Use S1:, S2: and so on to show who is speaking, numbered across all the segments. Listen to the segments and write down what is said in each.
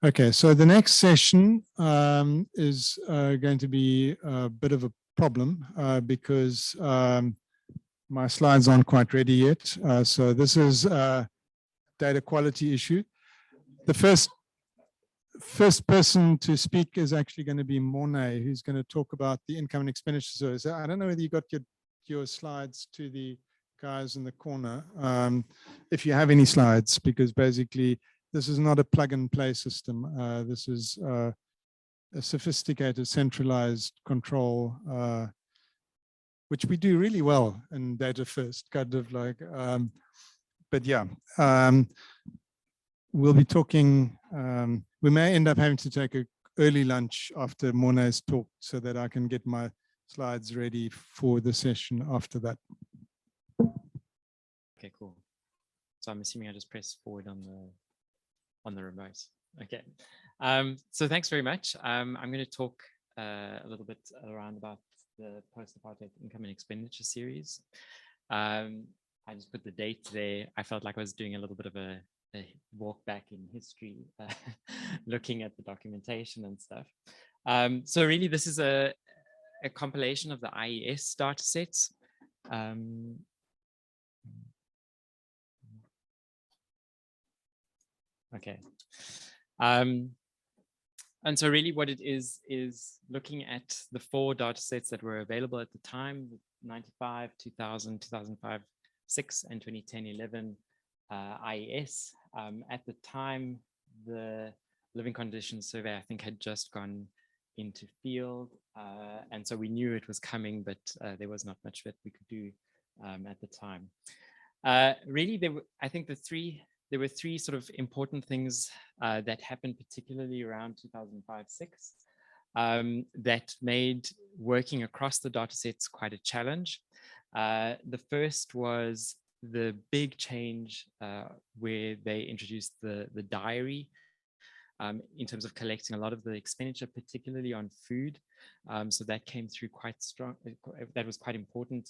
S1: Okay, so the next session is going to be a bit of a problem because my slides aren't quite ready yet. So this is a data quality issue. The first person to speak is actually going to be Mornay, who's going to talk about the income and expenditure surveys. I don't know whether you got your slides to the guys in the corner, if you have any slides, because basically this is not a plug and play system. This is a sophisticated centralized control, which we do really well in DataFirst, kind of like, but yeah, we'll be talking, we may end up having to take an early lunch after Mornay's talk so that I can get my slides ready for the session after that.
S2: Okay, cool. So I'm assuming I just press forward on the remote. Okay. So thanks very much. I'm going to talk a little bit around about the Post-Apartheid Income and Expenditure Series. I just put the date there. I felt like I was doing a little bit of a walk back in history, looking at the documentation and stuff. So really, this is a compilation of the IES data sets. Okay. And so really what it is looking at the 4 data sets that were available at the time, 95, 2000, 2005, 6, and 2010-11 IES. At the time, the living conditions survey, I think, had just gone into field. And so we knew it was coming, but there was not much that we could do at the time. Really, I think there were 3 sort of important things that happened, particularly around 2005-6, that made working across the data sets quite a challenge. The first was the big change where they introduced the diary in terms of collecting a lot of the expenditure, particularly on food. So that came through quite strong. That was quite important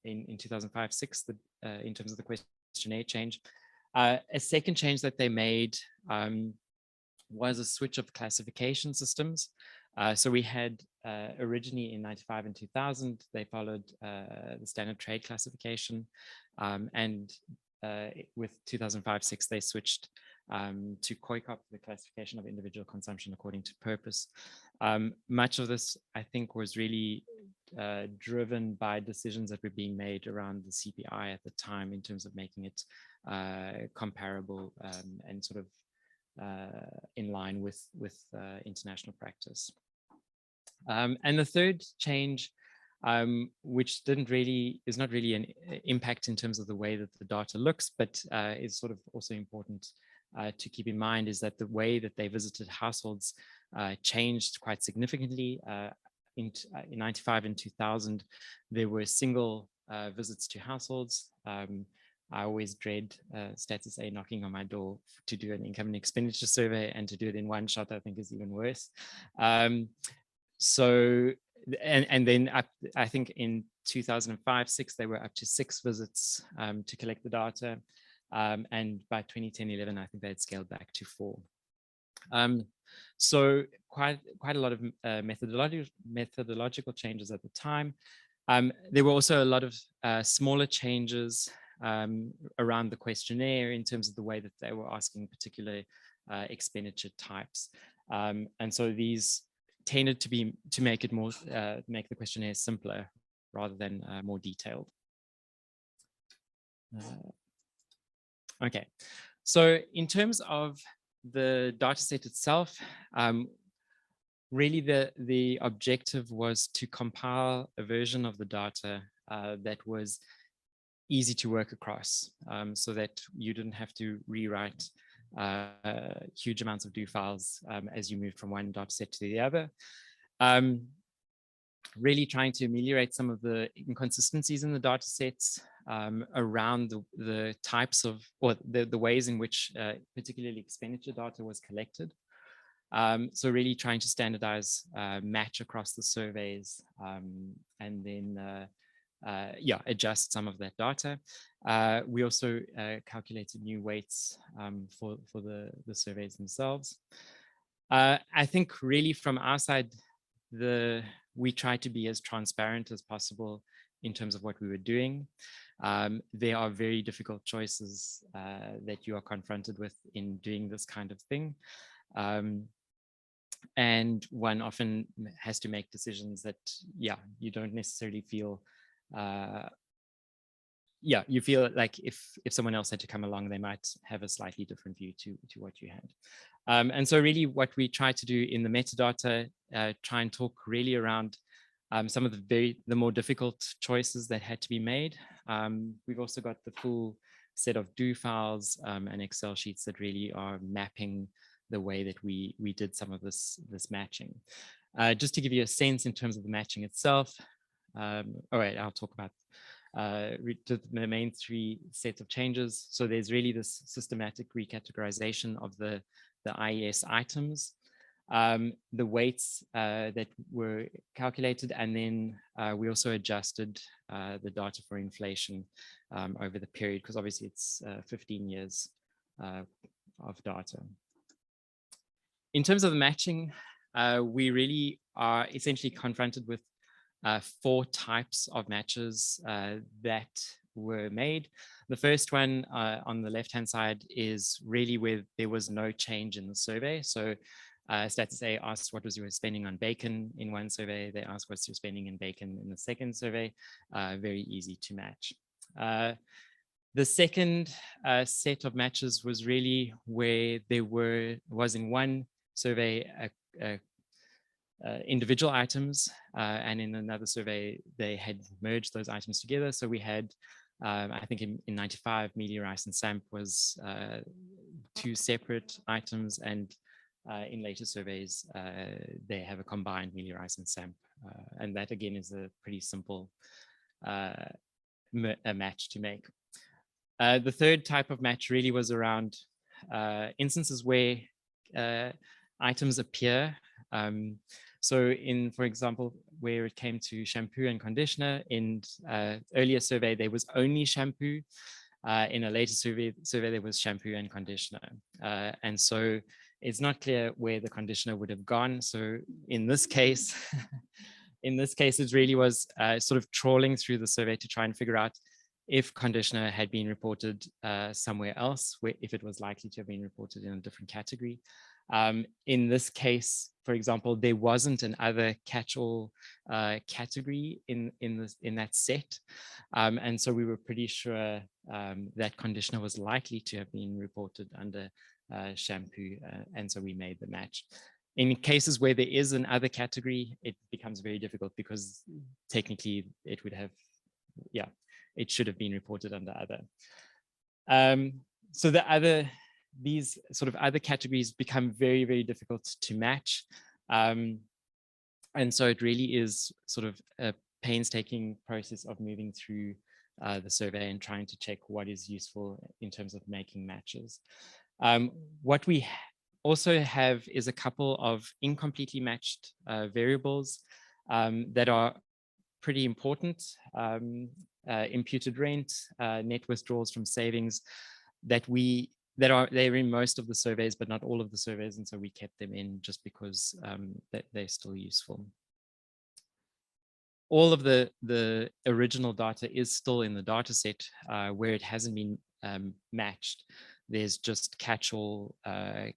S2: in 2005-6 in terms of the questionnaire change. A second change that they made was a switch of classification systems. So we had originally in 95 and 2000, they followed the standard trade classification. And with 2005-6, they switched to COICOP, the classification of individual consumption according to purpose. Much of this, I think, was really driven by decisions that were being made around the CPI at the time in terms of making it comparable and sort of in line with international practice. And the third change, which is not really an impact in terms of the way that the data looks, but is sort of also important to keep in mind, is that the way that they visited households changed quite significantly. In 95 and 2000, there were single visits to households. I always dread Status A knocking on my door to do an income and expenditure survey, and to do it in one shot, I think, is even worse. So, and then I think in 2005-6, they were up to 6 visits to collect the data. And by 2010-11, I think they had scaled back to 4. So quite a lot of methodological changes at the time. There were also a lot of smaller changes around the questionnaire in terms of the way that they were asking particular expenditure types. And so these tended to make it more, make the questionnaire simpler rather than more detailed. Okay, so in terms of the data set itself, really the objective was to compile a version of the data that was easy to work across, so that you didn't have to rewrite huge amounts of do files as you move from one data set to the other. Really trying to ameliorate some of the inconsistencies in the data sets around the types of, or the ways in which particularly expenditure data was collected. So really trying to standardize, match across the surveys, and then adjust some of that data. We also calculated new weights for the surveys themselves. I think really from our side, we try to be as transparent as possible in terms of what we were doing. There are very difficult choices that you are confronted with in doing this kind of thing. And one often has to make decisions that, you don't necessarily feel, you feel like if someone else had to come along, they might have a slightly different view to what you had. And so really what we try to do in the metadata, try and talk really around some of the more difficult choices that had to be made. We've also got the full set of do files and Excel sheets that really are mapping the way that we did some of this matching. Just to give you a sense in terms of the matching itself. All right, I'll talk about the main three sets of changes. So there's really this systematic recategorization of the IES items, the weights that were calculated, and then we also adjusted the data for inflation over the period, because obviously it's 15 years of data. In terms of the matching, we really are essentially confronted with 4 types of matches that were made. The first one on the left-hand side is really where there was no change in the survey. So Status A asked what was your spending on bacon in one survey. They asked what's your spending in bacon in the second survey. Very easy to match. The second set of matches was really where there was in one survey individual items, and in another survey they had merged those items together. So we had, I think in 95, mealie, rice, and samp was 2 separate items, and in later surveys they have a combined mealie, rice, and samp, and that again is a pretty simple match to make. The third type of match really was around instances where items appear. So in, for example, where it came to shampoo and conditioner, in earlier survey, there was only shampoo. In a later survey there was shampoo and conditioner. And so it's not clear where the conditioner would have gone. So in this case, it really was sort of trawling through the survey to try and figure out if conditioner had been reported somewhere else, if it was likely to have been reported in a different category. In this case, for example, there wasn't an other catch-all category in that set. And so we were pretty sure that conditioner was likely to have been reported under shampoo. And so we made the match. In cases where there is an other category, it becomes very difficult because technically it would have, it should have been reported under other. So these sort of other categories become very, very difficult to match. And so it really is sort of a painstaking process of moving through the survey and trying to check what is useful in terms of making matches. What we also have is a couple of incompletely matched variables that are pretty important. Imputed rent, net withdrawals from savings, they're in most of the surveys, but not all of the surveys. And so we kept them in just because they're still useful. All of the original data is still in the data set where it hasn't been matched. There's just catch-all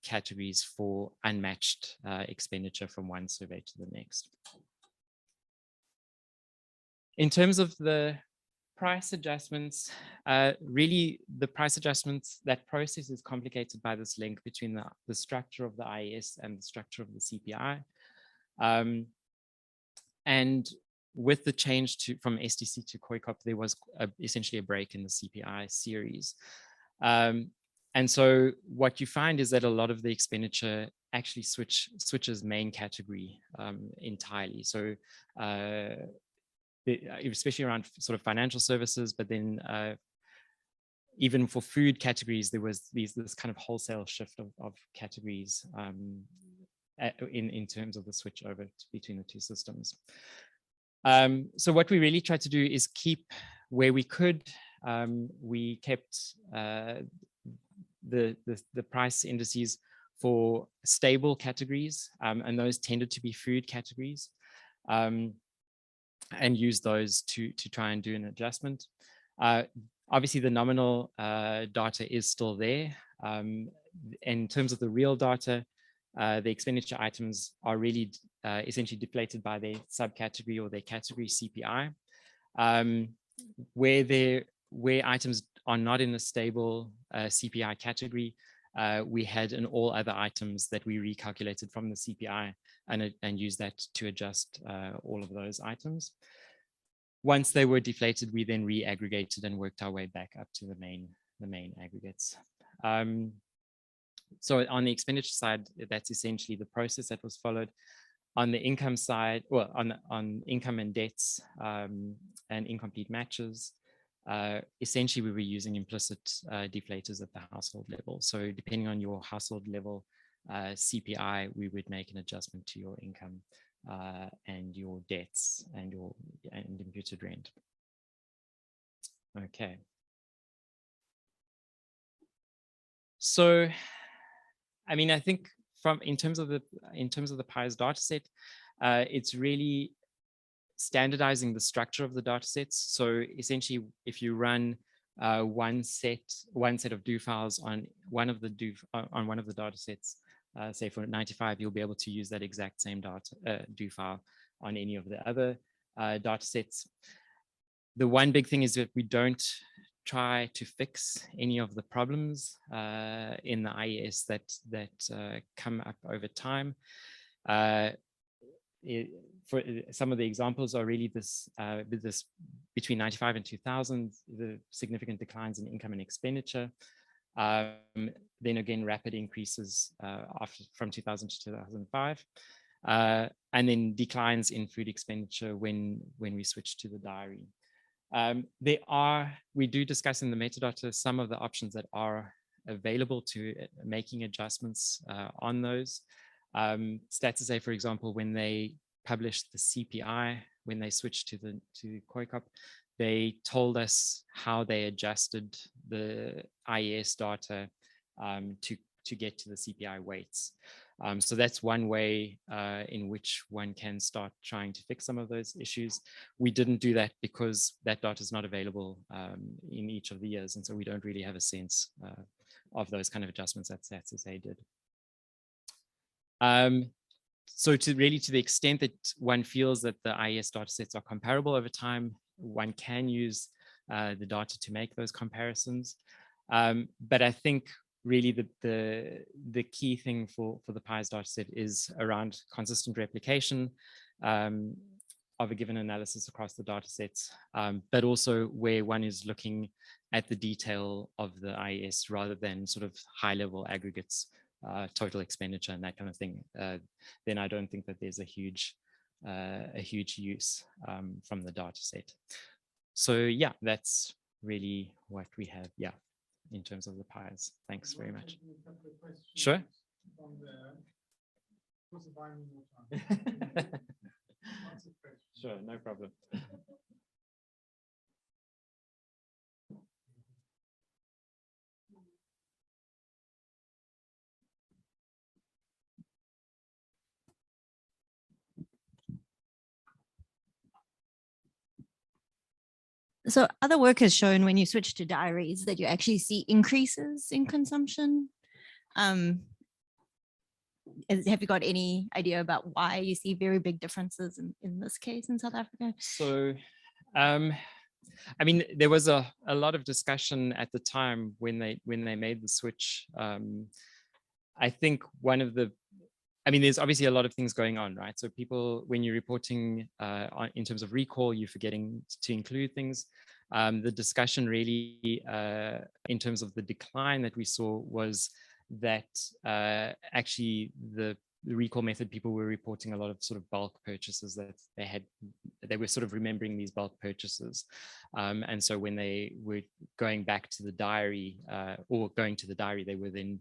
S2: categories for unmatched expenditure from one survey to the next. In terms of the price adjustments, really the price adjustments, that process is complicated by this link between the structure of the IES and the structure of the CPI. And with the change from STC to COICOP, there was essentially a break in the CPI series. And so what you find is that a lot of the expenditure actually switches main category entirely. So especially around sort of financial services, but then even for food categories, there was this kind of wholesale shift of categories in terms of the switch over between the two systems. So what we really tried to do is keep where we could. We kept the price indices for stable categories, and those tended to be food categories, and use those to try and do an adjustment. Obviously, the nominal data is still there. In terms of the real data, the expenditure items are really essentially deflated by their subcategory or their category CPI. Where items are not in a stable CPI category, we had an all other items that we recalculated from the CPI and used that to adjust all of those items. Once they were deflated, we then re-aggregated and worked our way back up to the main aggregates. So on the expenditure side, that's essentially the process that was followed. On the income side, well, on income and debts and incomplete matches, essentially we were using implicit deflators at the household level. So depending on your household level CPI, we would make an adjustment to your income and your debts and imputed rent. Okay. So, I mean, I think in terms of the PIES data set, it's really standardizing the structure of the data sets. So essentially, if you run one set of do files on one of the data sets, say for 95, you'll be able to use that exact same do file on any of the other data sets. The one big thing is that we don't try to fix any of the problems in the IES that come up over time. For some of the examples are really this between 95 and 2000, the significant declines in income and expenditure. Then again, rapid increases from 2000 to 2005. And then declines in food expenditure when we switch to the diary. We do discuss in the metadata some of the options that are available to making adjustments on those. Stats, for example, when they published the CPI, when they switched to COICOP, they told us how they adjusted the IES data to get to the CPI weights. So that's one way in which one can start trying to fix some of those issues. We didn't do that because that data is not available in each of the years. And so we don't really have a sense of those kind of adjustments that StatsSA did. So to the extent that one feels that the IES data sets are comparable over time, one can use the data to make those comparisons. But I think really the key thing for the PIES data set is around consistent replication of a given analysis across the data sets, but also where one is looking at the detail of the IES rather than sort of high level aggregates, total expenditure and that kind of thing, then I don't think that there's a huge use from the data set. So yeah, that's really what we have. Yeah. In terms of the PIES. Thanks very much. Sure. Sure, no problem.
S3: So other work has shown when you switch to diaries that you actually see increases in consumption. Have you got any idea about why you see very big differences in this case in South Africa?
S2: So, I mean, there was a lot of discussion at the time when they made the switch. I think there's obviously a lot of things going on, right? So people, when you're reporting in terms of recall, you're forgetting to include things. The discussion really, in terms of the decline that we saw, was that actually the recall method, people were reporting a lot of sort of bulk purchases that they were sort of remembering these bulk purchases. And so when they were going back to the diary or going to the diary, they were then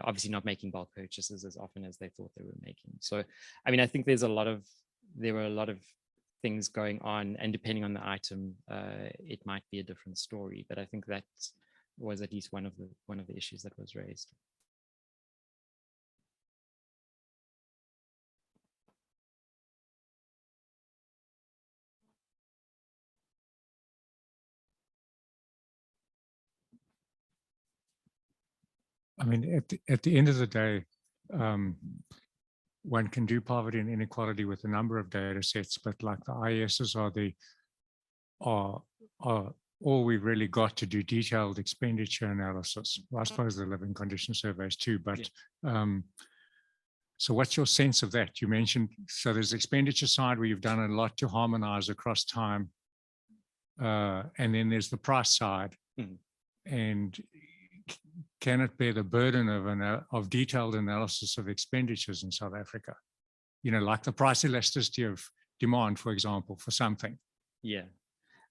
S2: obviously not making bulk purchases as often as they thought they were making. So, I mean, I think there were a lot of things going on, and depending on the item, it might be a different story. But I think that was at least one of the issues that was raised.
S4: I mean, at the end of the day, one can do poverty and inequality with a number of data sets, but like the IESs are all we've really got to do detailed expenditure analysis. Well, I suppose the living condition surveys too, but so what's your sense of that? You mentioned, so there's the expenditure side where you've done a lot to harmonize across time. And then there's the price side. And can it bear the burden of detailed analysis of expenditures in South Africa? You know, like the price elasticity of demand, for example, for something.
S2: Yeah.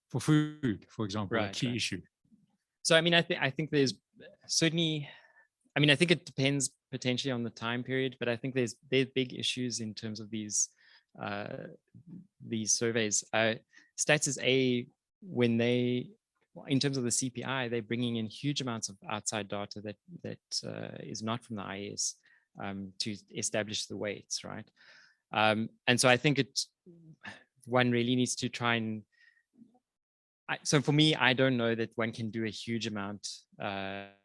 S4: For food, for example,
S2: Right,
S4: a key issue.
S2: So, I mean, I think there's certainly, I mean, I think it depends potentially on the time period, but I think there's big issues in terms of these surveys. Stats A, when they, in terms of the CPI, they're bringing in huge amounts of outside data that is not from the IES to establish the weights, right? And so I think one really needs to try and, so for me, I don't know that one can do a huge amount on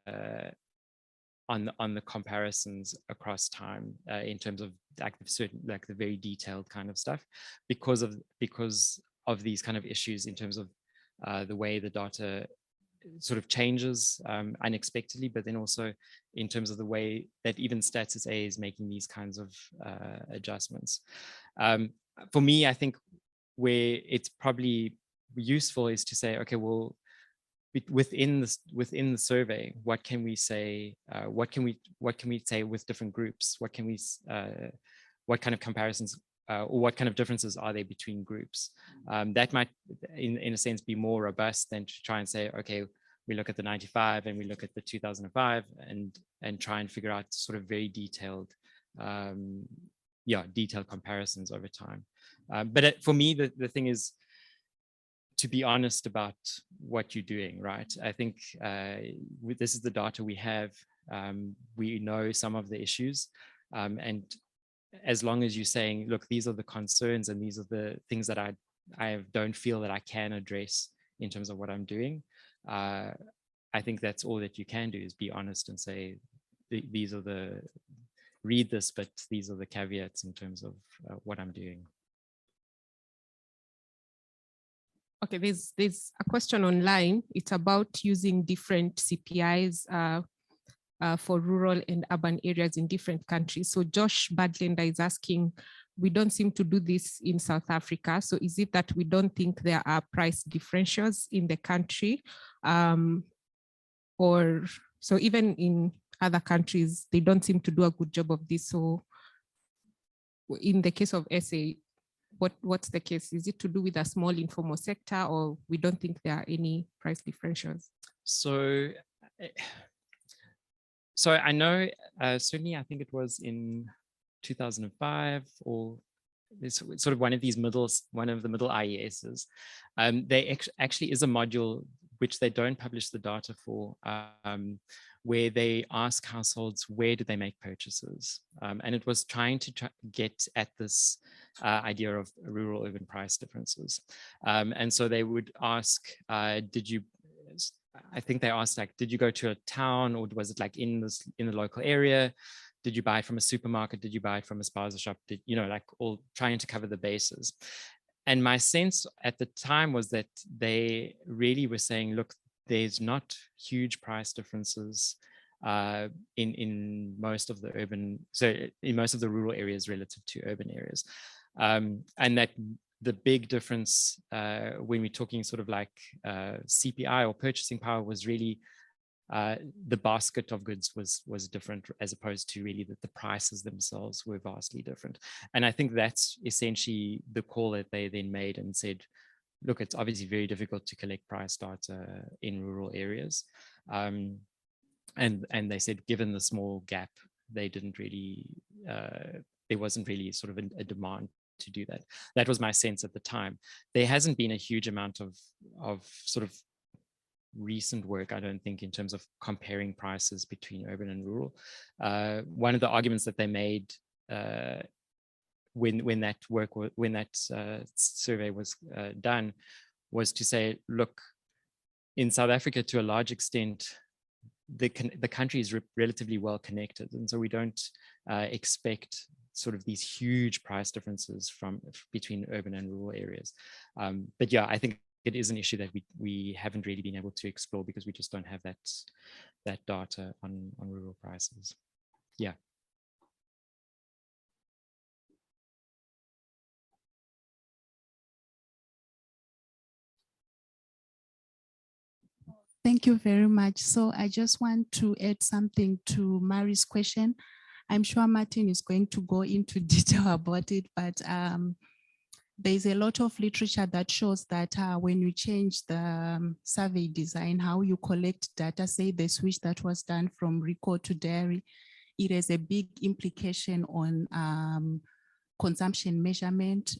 S2: the comparisons across time in terms of like the very detailed kind of stuff, because of these kind of issues in terms of the way the data sort of changes unexpectedly, but then also in terms of the way that even Stats A is making these kinds of adjustments. For me, I think where it's probably useful is to say, okay, well, within the survey, what can we say? What can we say with different groups? What kind of comparisons or what kind of differences are there between groups? That might, in a sense, be more robust than to try and say, okay, we look at the 95 and we look at the 2005 and try and figure out sort of very detailed, detailed comparisons over time. But for me, the thing is to be honest about what you're doing, right? I think this is the data we have. We know some of the issues, and as long as you're saying, look, these are the concerns and these are the things that I don't feel that I can address in terms of what I'm doing, I think that's all that you can do, is be honest and say, these are read this, but these are the caveats in terms of what I'm doing.
S5: Okay, there's a question online. It's about using different CPIs for rural and urban areas in different countries. So Josh Badlander is asking, we don't seem to do this in South Africa. So is it that we don't think there are price differentials in the country? Or so even in other countries, they don't seem to do a good job of this. So in the case of SA, what's the case? Is it to do with a small informal sector, or we don't think there are any price differentials?
S2: So I know, certainly I think it was in 2005, or it's sort of one of the middle IESs. There actually is a module which they don't publish the data for, where they ask households, where did they make purchases? And it was trying to get at this idea of rural urban price differences. And so they would ask, I think they asked, like, did you go to a town, or was it like in the local area? Did you buy it from a supermarket? Did you buy it from a spaza shop? Like all trying to cover the bases. And my sense at the time was that they really were saying, look, there's not huge price differences in most of the in most of the rural areas relative to urban areas. And that the big difference when we're talking sort of like CPI or purchasing power was really the basket of goods was different, as opposed to really that the prices themselves were vastly different. And I think that's essentially the call that they then made and said, look, it's obviously very difficult to collect price data in rural areas. And they said, given the small gap, they didn't really, there wasn't really sort of a demand to do that. That was my sense at the time. There hasn't been a huge amount of sort of recent work, I don't think, in terms of comparing prices between urban and rural. One of the arguments that they made when that survey was done was to say, look, in South Africa, to a large extent, the country is relatively well connected, and so we don't expect sort of these huge price differences between urban and rural areas. But yeah, I think it is an issue that we haven't really been able to explore because we just don't have that data on rural prices. Yeah.
S6: Thank you very much. So I just want to add something to Mari's question. I'm sure Martin is going to go into detail about it, but there's a lot of literature that shows that when you change the survey design, how you collect data, say the switch that was done from record to diary, it has a big implication on consumption measurement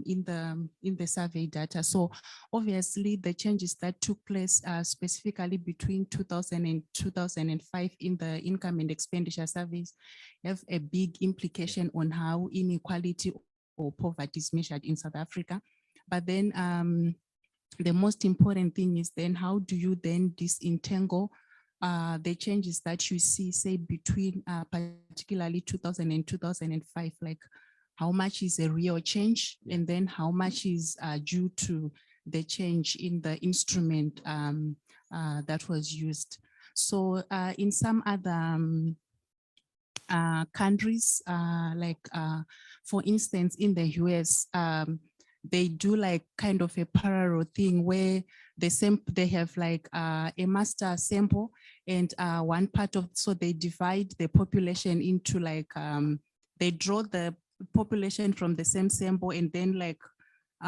S6: in the survey data. So obviously the changes that took place specifically between 2000 and 2005 in the income and expenditure surveys have a big implication on how inequality or poverty is measured in South Africa. But then the most important thing is then how do you then disentangle the changes that you see, say between particularly 2000 and 2005, like how much is a real change, and then how much is due to the change in the instrument that was used. So in some other countries, like for instance, in the US, they do like kind of a parallel thing where they have like a master sample, and one part of, so they divide the population into like, they draw the population from the same sample, and then like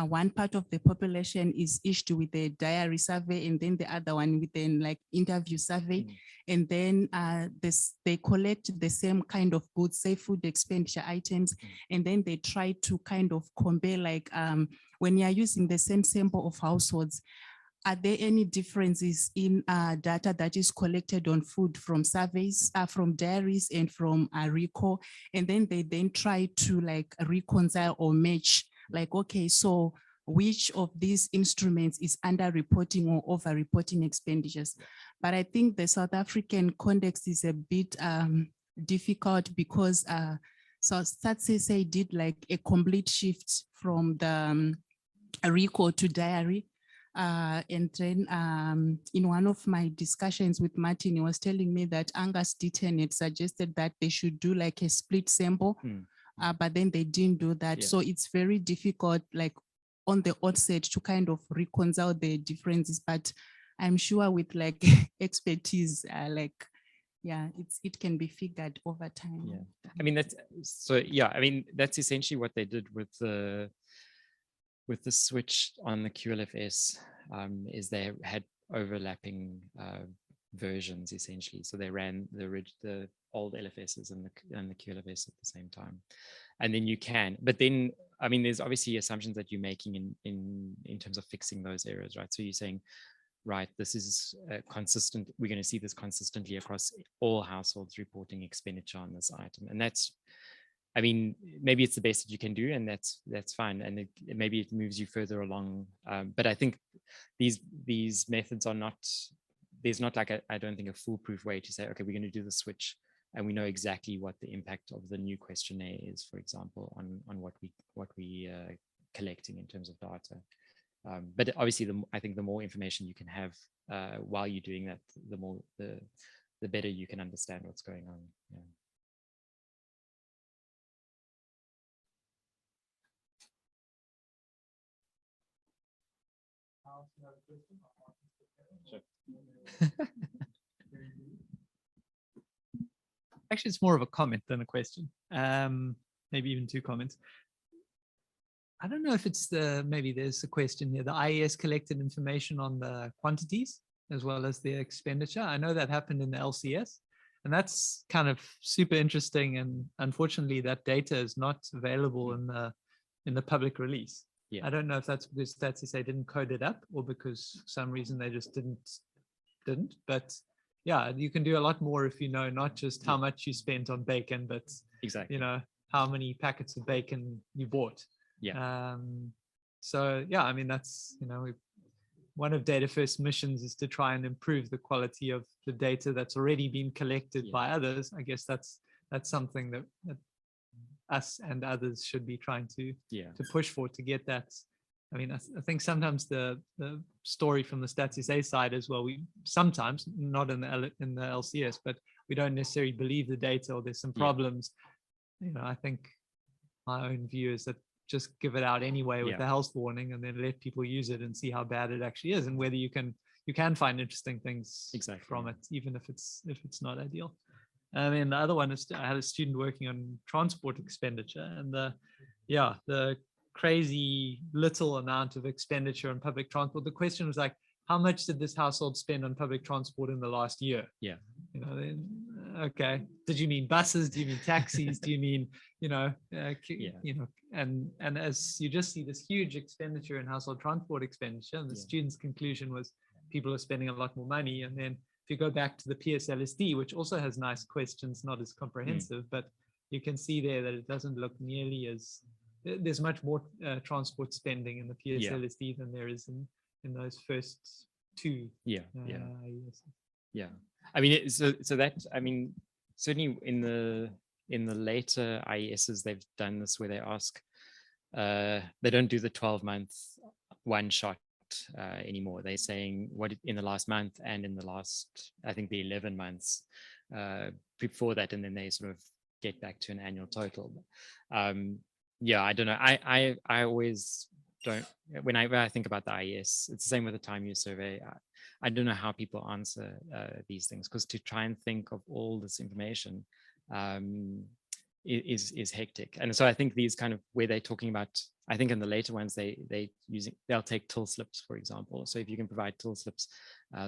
S6: one part of the population is issued with a diary survey, and then the other one with an like interview survey. And then they collect the same kind of goods, say food expenditure items, and then they try to kind of compare like when you're using the same sample of households, are there any differences in data that is collected on food from surveys, from diaries and from recall? And then they then try to like reconcile or match, like, okay, so which of these instruments is under-reporting or over-reporting expenditures? But I think the South African context is a bit difficult because so StatSA did like a complete shift from the recall to diary. And then in one of my discussions with Martin, he was telling me that Angus Deaton had suggested that they should do like a split sample, but then they didn't do that. So it's very difficult, like on the outset, to kind of reconcile the differences. But I'm sure with like expertise, like, yeah, it can be figured over time.
S2: Yeah, I mean, that's so, yeah, I mean, that's essentially what they did with the switch on the QLFS, is they had overlapping versions essentially. So they ran the old LFSs and the QLFS at the same time. And then you can, but then, I mean, there's obviously assumptions that you're making in terms of fixing those errors, right? So you're saying, right, this is consistent. We're going to see this consistently across all households reporting expenditure on this item. And that's, I mean, maybe it's the best that you can do, and that's fine. And maybe it moves you further along. But I think these methods are not, there's not like I don't think a foolproof way to say, okay, we're going to do the switch and we know exactly what the impact of the new questionnaire is, for example, on what we collecting in terms of data. But obviously, I think the more information you can have while you're doing that, the better you can understand what's going on. Yeah.
S7: Sure. Actually, it's more of a comment than a question. Maybe even two comments. I don't know if it's maybe there's a question here. The IES collected information on the quantities as well as the expenditure. I know that happened in the LCS, and that's kind of super interesting. And unfortunately, that data is not available in the in the public release.
S2: Yeah.
S7: I don't know if that's because Stats didn't code it up or because for some reason they just didn't. But yeah, you can do a lot more if you know not just how much you spent on bacon, but
S2: Exactly.
S7: you know how many packets of bacon you bought.
S2: Yeah.
S7: So yeah, I mean that's one of DataFirst's missions is to try and improve the quality of the data that's already been collected by others. I guess that's something that us and others should be trying to push for, to get that. I mean, I think sometimes the story from the Stats side as well, we sometimes, not in the LCS, but we don't necessarily believe the data, or there's some problems. I think my own view is that just give it out anyway with the health warning, and then let people use it and see how bad it actually is, and whether you can find interesting things from it, even if it's not ideal. I mean, the other one is I had a student working on transport expenditure, and the crazy little amount of expenditure on public transport. The question was like, how much did this household spend on public transport in the last year? Yeah. Okay. Did you mean buses? Do you mean taxis? Do you mean, and as you just see this huge expenditure in household transport expenditure, and the student's conclusion was people are spending a lot more money. And then if you go back to the PSLSD, which also has nice questions, not as comprehensive, but you can see there that it doesn't look nearly as, there's much more transport spending in the PSLSD than there is in those first two.
S2: I mean, certainly in the later IESs, they've done this where they ask, they don't do the 12-month one shot anymore. They're saying what in the last month and in the last, I think the 11 months before that, and then they sort of get back to an annual total. I don't know. I always don't, whenever I think about the IES, it's the same with the time use survey. I don't know how people answer these things, because to try and think of all this information is hectic. And so I think these kind of, where they're talking about, I think in the later ones, they'll take till slips, for example. So if you can provide till slips,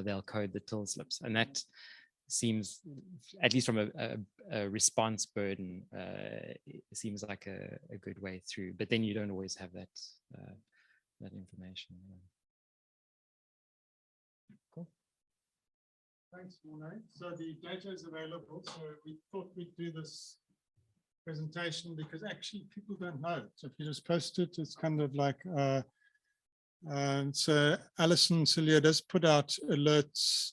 S2: they'll code the till slips. And that seems, at least from a response burden, it seems like a good way through. But then you don't always have that information. Cool.
S1: Thanks, Morné. So the data is available. So we thought we'd do this presentation because actually people don't know. So if you just post it, it's kind of like, so Alison Cillier does put out alerts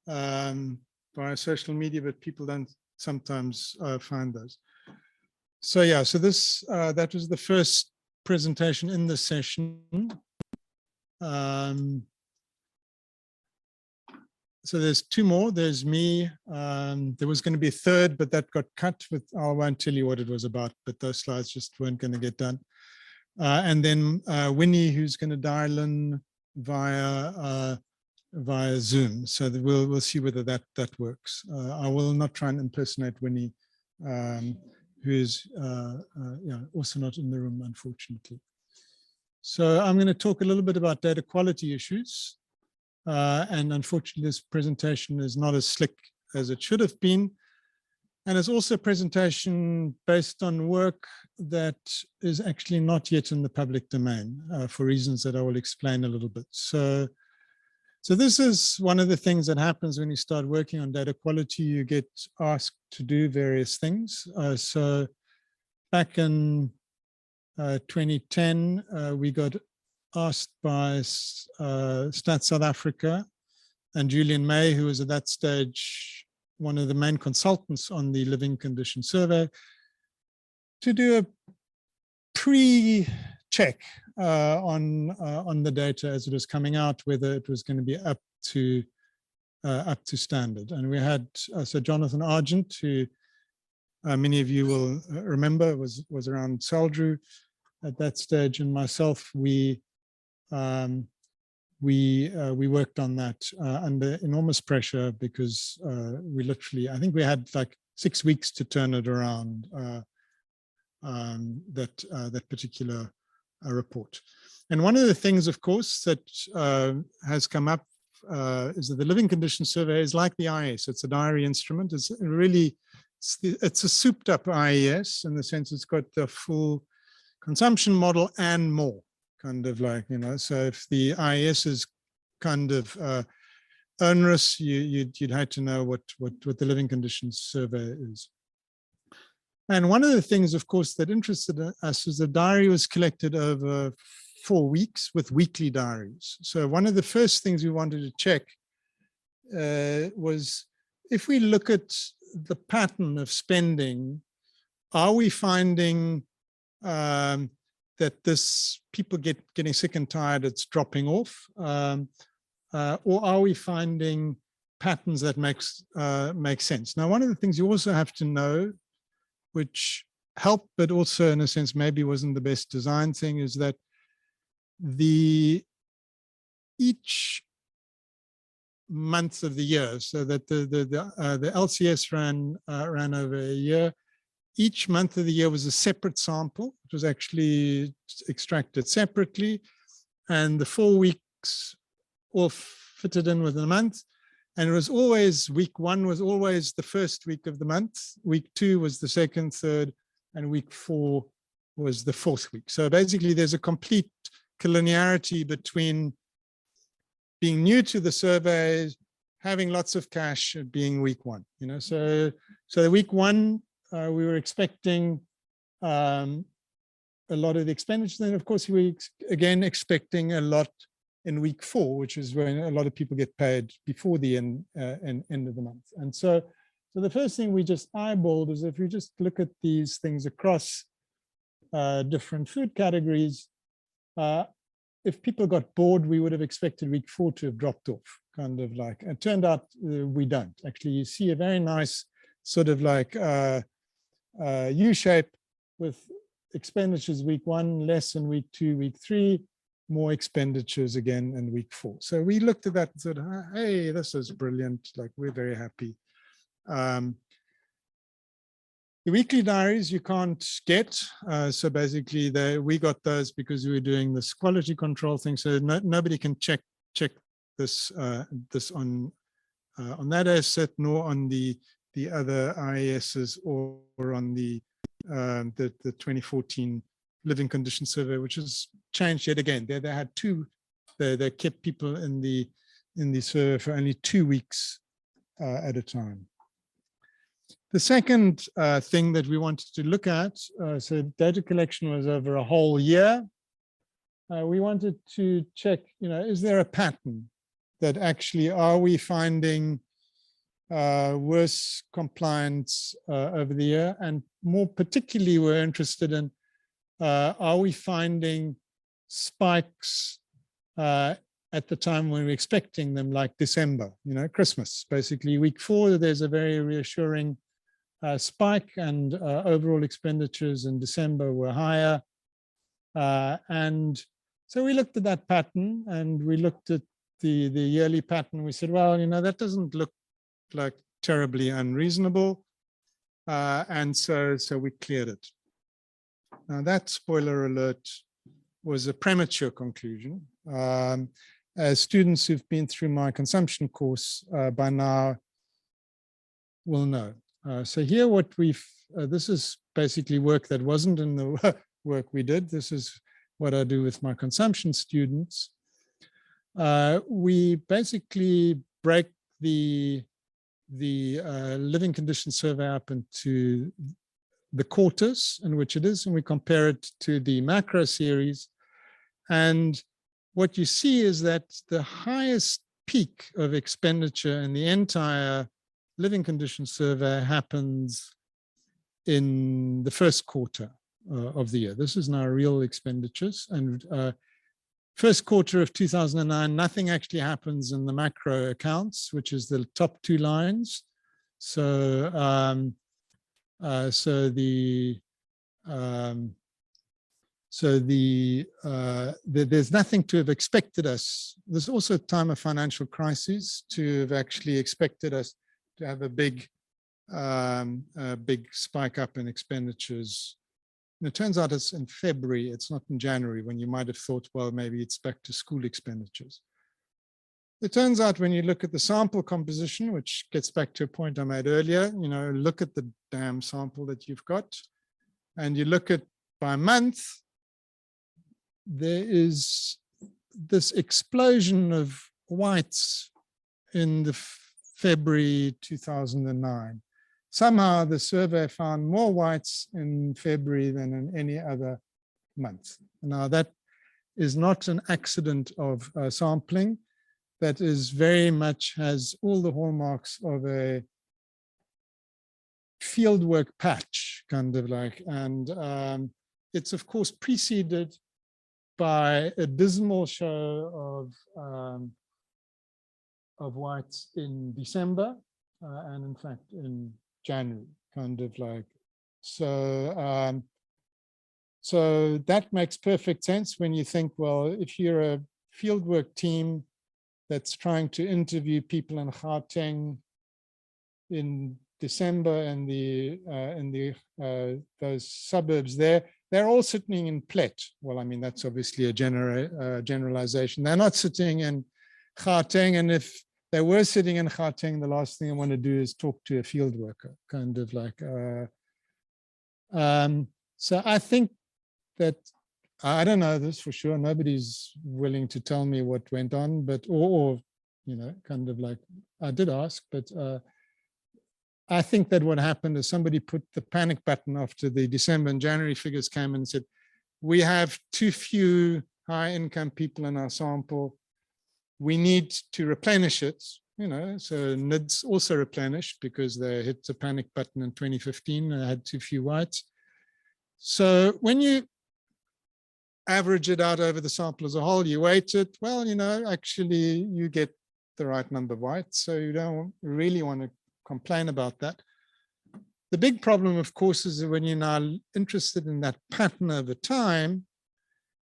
S1: via social media, but people don't sometimes find those. So yeah, so this, that was the first presentation in the session. So there's two more. There's me. There was going to be a third, but that got cut with, I won't tell you what it was about, but those slides just weren't going to get done. And then Winnie, who's going to dial in via Zoom. So that we'll see whether that works. I will not try and impersonate Winnie, who is also not in the room, unfortunately. So I'm going to talk a little bit about data quality issues. And unfortunately, this presentation is not as slick as it should have been. And it's also a presentation based on work that is actually not yet in the public domain for reasons that I will explain a little bit. So this is one of the things that happens when you start working on data quality. You get asked to do various things. So back in 2010, we got asked by Stats South Africa and Julian May, who was at that stage one of the main consultants on the living condition survey, to do a pre-check on the data as it was coming out, whether it was going to be up to standard. And we had so Jonathan Argent, who many of you will remember was around Saldru at that stage, and myself. We worked on that under enormous pressure because we literally, I think we had like 6 weeks to turn it around, that particular report. And one of the things, of course, that has come up is that the living condition survey is like the IES. It's a diary instrument. It's really, it's a souped up IES in the sense it's got the full consumption model and more, kind of like, you know, so if the IES is kind of onerous, you'd have to know what the living conditions survey is. And one of the things, of course, that interested us was the diary was collected over 4 weeks with weekly diaries. So one of the first things we wanted to check was if we look at the pattern of spending, are we finding that this people getting sick and tired, it's dropping off, or are we finding patterns that make sense? Now, one of the things you also have to know, which helped, but also in a sense maybe wasn't the best design thing, is that each month of the year, so that the LCS ran over a year. Each month of the year was a separate sample. It was actually extracted separately, and the 4 weeks all fitted in within a month. And it was always week 1 was always the first week of the month. Week 2 was the second, third, and week 4 was the 4th week. So basically there's a complete collinearity between being new to the survey, having lots of cash, and being week 1, you know. So the week 1, we were expecting a lot of the expenditure. Then of course we again expecting a lot in week 4, which is when a lot of people get paid before the end of the month. And so the first thing we just eyeballed is if you just look at these things across different food categories, if people got bored, we would have expected week 4 to have dropped off, kind of like. It turned out we don't. Actually, you see a very nice sort of like U-shape with expenditures week 1, less in week 2, week 3, more expenditures again in week 4. So we looked at that and said, hey, this is brilliant. Like, we're very happy. The weekly diaries you can't get. So basically we got those because we were doing this quality control thing. So nobody can check this on that asset, nor on the other IESs or on the 2014 living condition survey, which has changed yet again. They had 2, they kept people in the survey for only 2 weeks at a time. The second thing that we wanted to look at, so data collection was over a whole year. We wanted to check, you know, is there a pattern that actually, are we finding worse compliance over the year? And more particularly, we're interested in, are we finding spikes at the time when we're expecting them, like December, you know, Christmas. Basically, week 4, there's a very reassuring spike, and overall expenditures in December were higher. And so we looked at that pattern, and we looked at the yearly pattern. We said, well, you know, that doesn't look like terribly unreasonable. And so we cleared it. Now that, spoiler alert, was a premature conclusion. As students who've been through my consumption course by now will know. So here what this is basically work that wasn't in the work we did. This is what I do with my consumption students. We basically break the living condition survey up into the quarters in which it is, and we compare it to the macro series. And what you see is that the highest peak of expenditure in the entire living condition survey happens in the first quarter of the year. This is now real expenditures. And first quarter of 2009, nothing actually happens in the macro accounts, which is the top 2 lines. So there's nothing to have expected us. There's also a time of financial crisis to have actually expected us to have a big spike up in expenditures. And it turns out it's in February, it's not in January, when you might have thought, well, maybe it's back to school expenditures. It turns out when you look at the sample composition, which gets back to a point I made earlier, you know, look at the damn sample that you've got, and you look at by month, there is this explosion of whites in the February 2009. Somehow the survey found more whites in February than in any other month. Now that is not an accident of sampling. That is very much has all the hallmarks of a fieldwork patch, kind of like, and it's of course preceded by a dismal show of whites in December and in fact in January, kind of like. So so that makes perfect sense when you think, well, if you're a fieldwork team that's trying to interview people in Gauteng in December and those suburbs there, they're all sitting in Plet. Well, I mean, that's obviously a generalization. They're not sitting in Gauteng, and if they were sitting in Gauteng, the last thing I want to do is talk to a field worker, kind of like. So I think that, I don't know this for sure. Nobody's willing to tell me what went on, but, or you know, kind of like, I did ask, but I think that what happened is somebody put the panic button after the December and January figures came and said, we have too few high income people in our sample. We need to replenish it, you know, so NIDS also replenished because they hit the panic button in 2015 and had too few whites. So when you average it out over the sample as a whole, you weight it, well, you know, actually you get the right number of whites. So you don't really want to complain about that. The big problem, of course, is that when you're now interested in that pattern over time,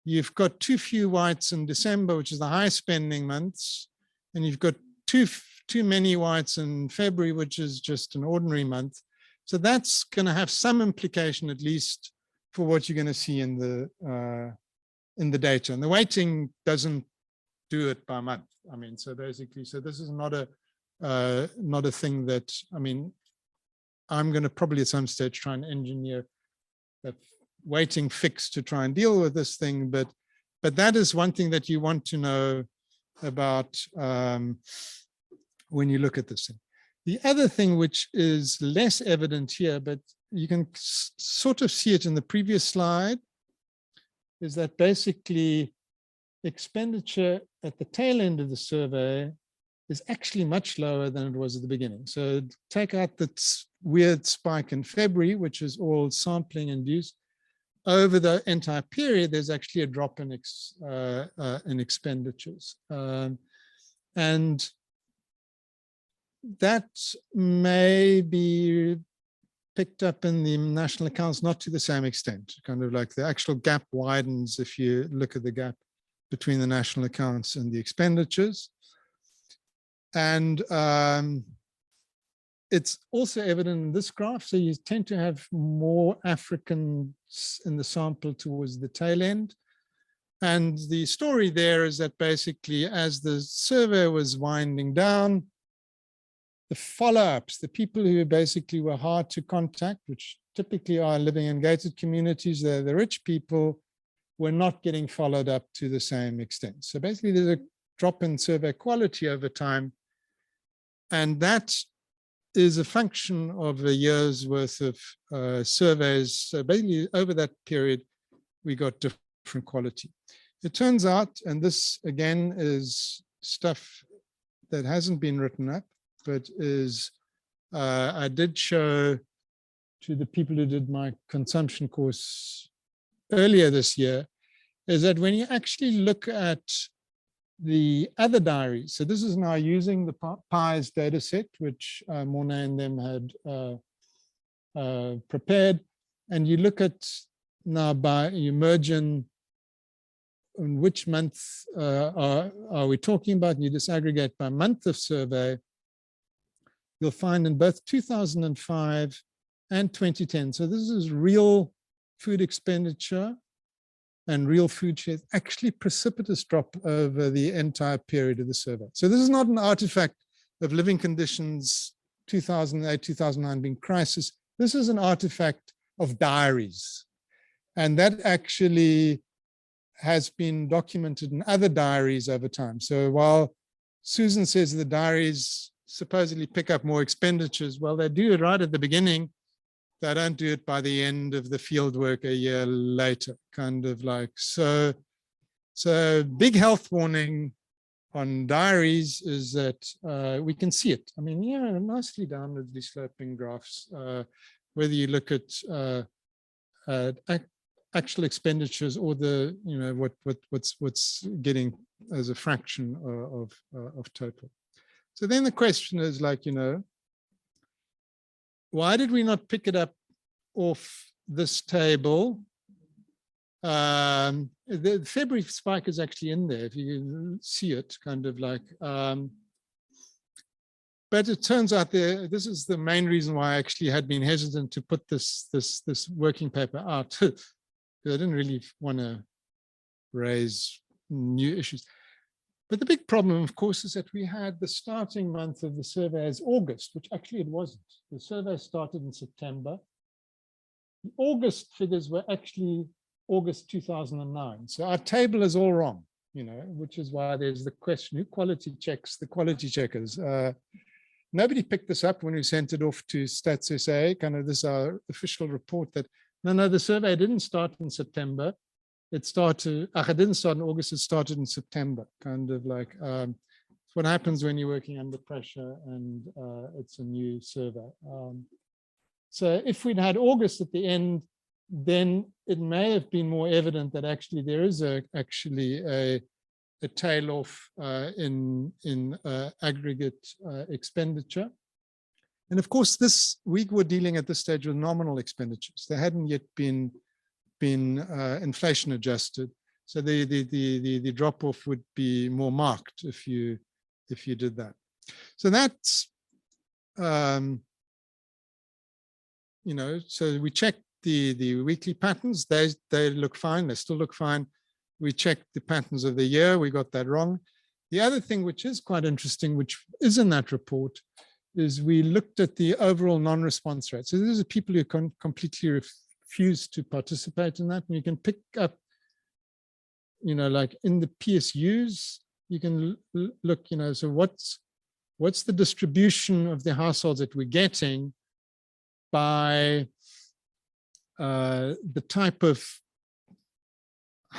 S1: you've got too few whites in December, which is the high spending months, and you've got too many whites in February, which is just an ordinary month. So that's going to have some implication, at least, for what you're going to see in the data. And the weighting doesn't do it by month. I mean, so basically, so this is not a thing that, I mean, I'm going to probably at some stage try and engineer that weighting fix to try and deal with this thing, but that is one thing that you want to know about when you look at this thing. The other thing which is less evident here, but you can sort of see it in the previous slide, is that basically expenditure at the tail end of the survey is actually much lower than it was at the beginning. So take out that weird spike in February, which is all sampling induced. Over the entire period, there's actually a drop in expenditures. And that may be picked up in the national accounts, not to the same extent, kind of like the actual gap widens if you look at the gap between the national accounts and the expenditures. And it's also evident in this graph. So you tend to have more Africans in the sample towards the tail end. And the story there is that basically as the survey was winding down, the follow-ups, the people who basically were hard to contact, which typically are living in gated communities, they're the rich people, were not getting followed up to the same extent. So basically there's a drop in survey quality over time. And that is a function of a year's worth of surveys. So basically over that period, we got different quality. It turns out, and this again is stuff that hasn't been written up, but is, I did show to the people who did my consumption course earlier this year, is that when you actually look at the other diaries, so this is now using the PIES data set, which Mornay and them had prepared, and you look at now you merge in which month are we talking about, and you disaggregate by month of survey, you'll find in both 2005 and 2010. So this is real food expenditure and real food shares, actually precipitous drop over the entire period of the survey. So this is not an artifact of living conditions 2008, 2009 being crisis. This is an artifact of diaries. And that actually has been documented in other diaries over time. So while Susan says the diaries supposedly pick up more expenditures, well, they do it right at the beginning. They don't do it by the end of the field work a year later, kind of like. So big health warning on diaries is that we can see it. I mean, yeah, nicely downwardly sloping graphs, whether you look at actual expenditures or the, what's getting as a fraction of total. So then the question is like, why did we not pick it up off this table? The February spike is actually in there, if you can see it, kind of like, but it turns out this is the main reason why I actually had been hesitant to put this working paper out. I didn't really want to raise new issues. But the big problem, of course, is that we had the starting month of the survey as August, which actually it wasn't. The survey started in September. The August figures were actually August 2009. So our table is all wrong, which is why there's the question, who quality checks the quality checkers? Nobody picked this up when we sent it off to Stats SA, kind of this our official report that, no, the survey didn't start in September. It didn't start in August, it started in September, kind of like, it's what happens when you're working under pressure and it's a new survey. So if we'd had August at the end, then it may have been more evident that actually there is actually a tail off in aggregate expenditure. And of course, we were dealing at this stage with nominal expenditures. They hadn't yet been inflation adjusted. So the drop off would be more marked if you did that. So that's, so we checked the weekly patterns. They look fine. They still look fine. We checked the patterns of the year. We got that wrong. The other thing, which is quite interesting, which is in that report, is we looked at the overall non-response rate. So these are people who completely refuse to participate in that. And you can pick up, like in the PSUs, you can look, so what's the distribution of the households that we're getting by the type of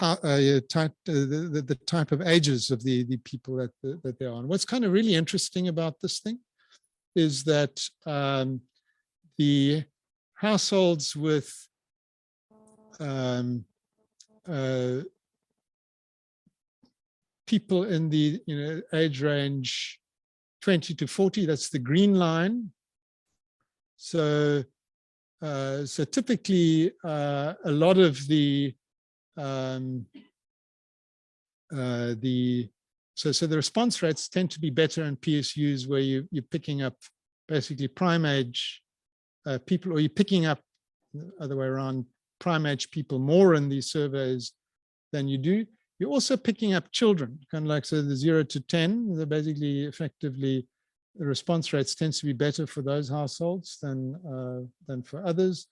S1: the type of ages of the people that they are. And what's kind of really interesting about this thing is that the households with people in the age range 20 to 40, that's the green line. So typically a lot of the response rates tend to be better in PSUs where you're picking up basically prime age people, or you're picking up the other way around, prime age people more in these surveys than you do. You're also picking up children, kind of like, so the 0 to 10, they're basically effectively, the response rates tends to be better for those households than for others.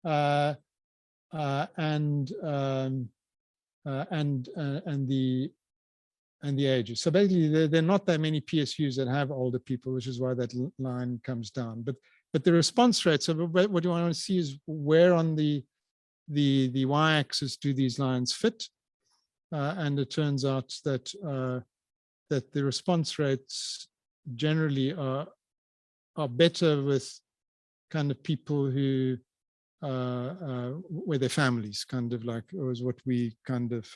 S1: And the ages. So basically, there are not that many PSUs that have older people, which is why that line comes down. But the response rates, so what you want to see is where on the y-axis do these lines fit, and it turns out that that the response rates generally are better with kind of people who where their families kind of like, or is what we kind of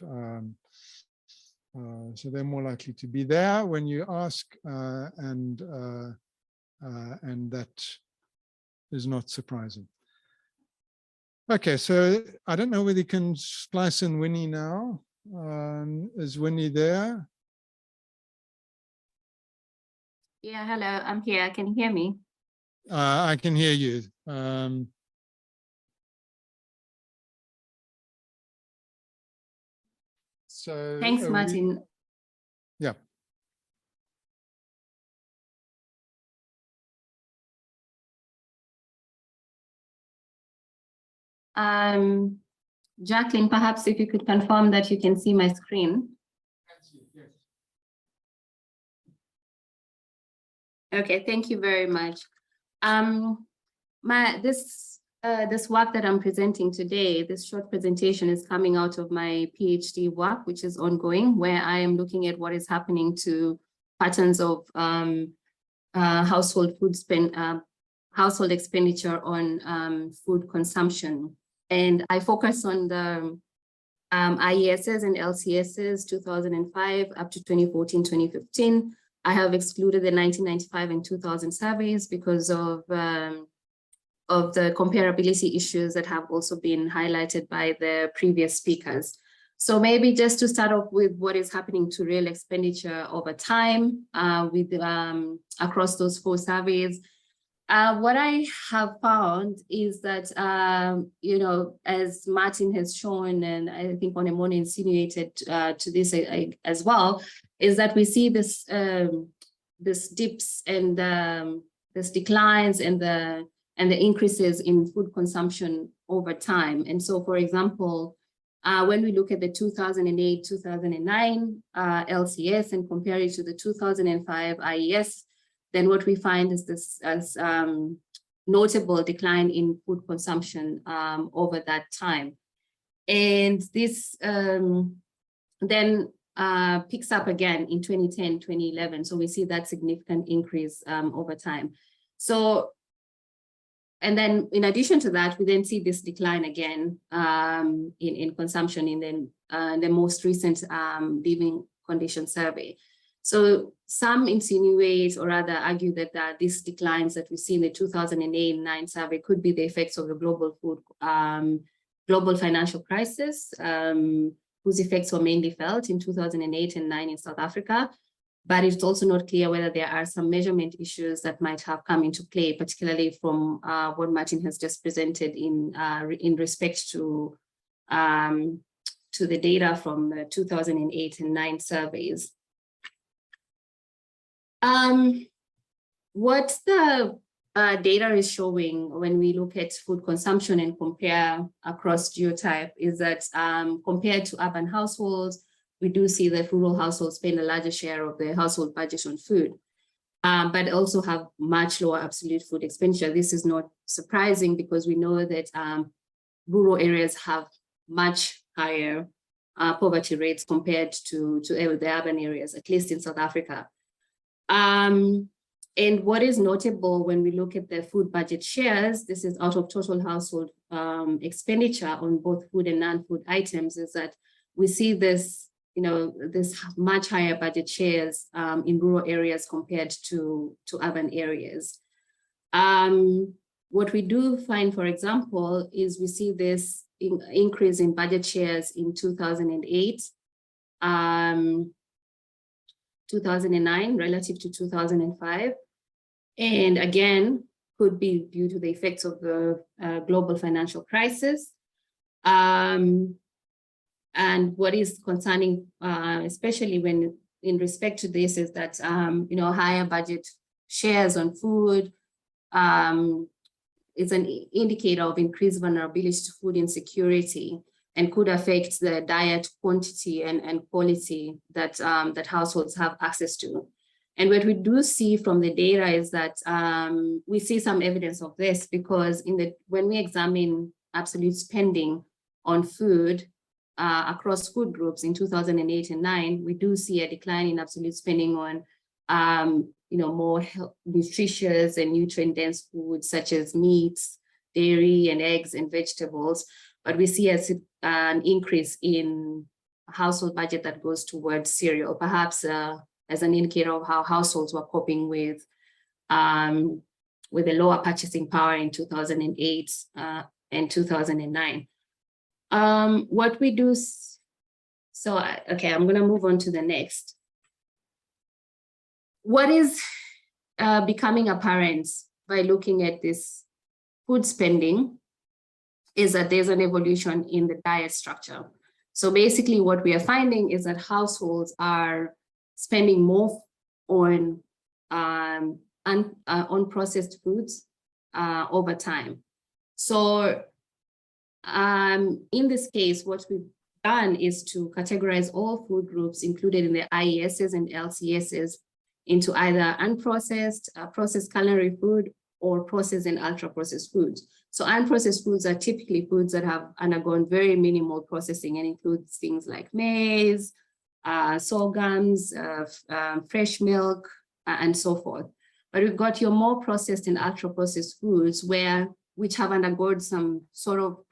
S1: so they're more likely to be there when you ask, and that is not surprising. Okay, so I don't know whether you can splice in Winnie now. Is Winnie there?
S8: Yeah, hello, I'm here. Can you hear me?
S1: I can hear you. So
S8: thanks, Martin.
S1: Yeah.
S8: Jacqueline, perhaps if you could confirm that you can see my screen. Okay, thank you very much. This work that I'm presenting today, this short presentation is coming out of my PhD work, which is ongoing, where I am looking at what is happening to patterns of household expenditure on food consumption. And I focus on the IESs and LCSs 2005 up to 2014, 2015. I have excluded the 1995 and 2000 surveys because of the comparability issues that have also been highlighted by the previous speakers. So maybe just to start off with what is happening to real expenditure over time across those 4 surveys. What I have found is that, you know, as Martin has shown, and I think Onemone insinuated to this as well, is that we see this dips and this declines and the increases in food consumption over time. And so, for example, when we look at the 2008-2009 LCS and compare it to the 2005 IES, then what we find is this as notable decline in food consumption over that time. And this then picks up again in 2010, 2011. So we see that significant increase over time. So, and then in addition to that, we then see this decline again in consumption in the most recent living condition survey. So some insinuate or rather argue that these declines that we see in the 2008-9 survey could be the effects of the global financial crisis, whose effects were mainly felt in 2008 and 9 in South Africa. But it's also not clear whether there are some measurement issues that might have come into play, particularly from what Martin has just presented in respect to the data from the 2008 and 9 surveys. What the data is showing when we look at food consumption and compare across geotype is that compared to urban households, we do see that rural households spend a larger share of their household budget on food, but also have much lower absolute food expenditure. This is not surprising because we know that rural areas have much higher poverty rates compared to the urban areas, at least in South Africa. And what is notable when we look at the food budget shares, this is out of total household expenditure on both food and non-food items, is that we see this, you know, this much higher budget shares in rural areas compared to urban areas. What we do find, for example, is we see this increase in budget shares in 2008, 2009 relative to 2005. And again, could be due to the effects of the global financial crisis. And what is concerning, especially when in respect to this, is that, you know, higher budget shares on food is an indicator of increased vulnerability to food insecurity and could affect the diet quantity and quality that, that households have access to. And what we do see from the data is that we see some evidence of this because when we examine absolute spending on food across food groups in 2008 and 9, we do see a decline in absolute spending on you know, more nutritious and nutrient-dense foods such as meats, dairy, and eggs and vegetables. But we see an increase in household budget that goes towards cereal, perhaps as an indicator of how households were coping with a lower purchasing power in 2008 and 2009. What we do, okay, I'm going to move on to the next. What is becoming apparent by looking at this food spending is that there's an evolution in the diet structure. So basically what we are finding is that households are spending more on processed foods over time. So In this case, what we've done is to categorize all food groups included in the IESs and LCSs into either unprocessed, processed culinary food, or processed and ultra-processed foods. So unprocessed foods are typically foods that have undergone very minimal processing and includes things like maize, sorghums, fresh milk, and so forth. But we've got your more processed and ultra-processed foods which have undergone some sort of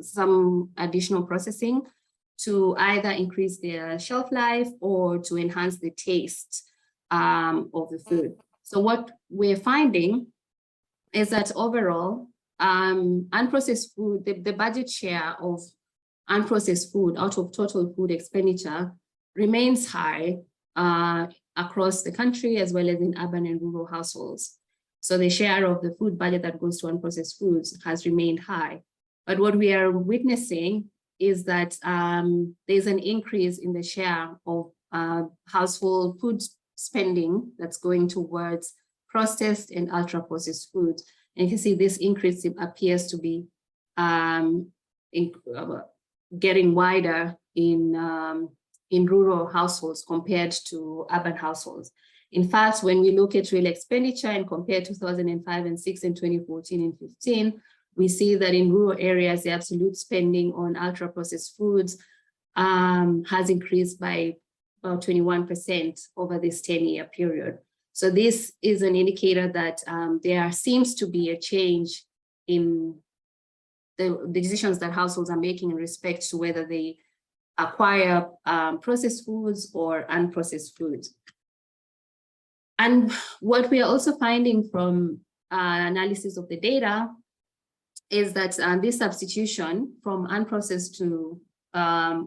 S8: some additional processing to either increase their shelf life or to enhance the taste of the food. So what we're finding is that overall, unprocessed food, the budget share of unprocessed food out of total food expenditure remains high across the country, as well as in urban and rural households. So the share of the food budget that goes to unprocessed foods has remained high. But what we are witnessing is that there's an increase in the share of household food spending that's going towards processed and ultra-processed foods. And you can see this increase appears to be getting wider in rural households compared to urban households. In fact, when we look at real expenditure and compare 2005 and 6 and 2014 and 15, we see that in rural areas, the absolute spending on ultra-processed foods has increased by about 21% over this 10-year period. So this is an indicator that there seems to be a change in the decisions that households are making in respect to whether they acquire processed foods or unprocessed foods. And what we are also finding from analysis of the data is that this substitution from unprocessed to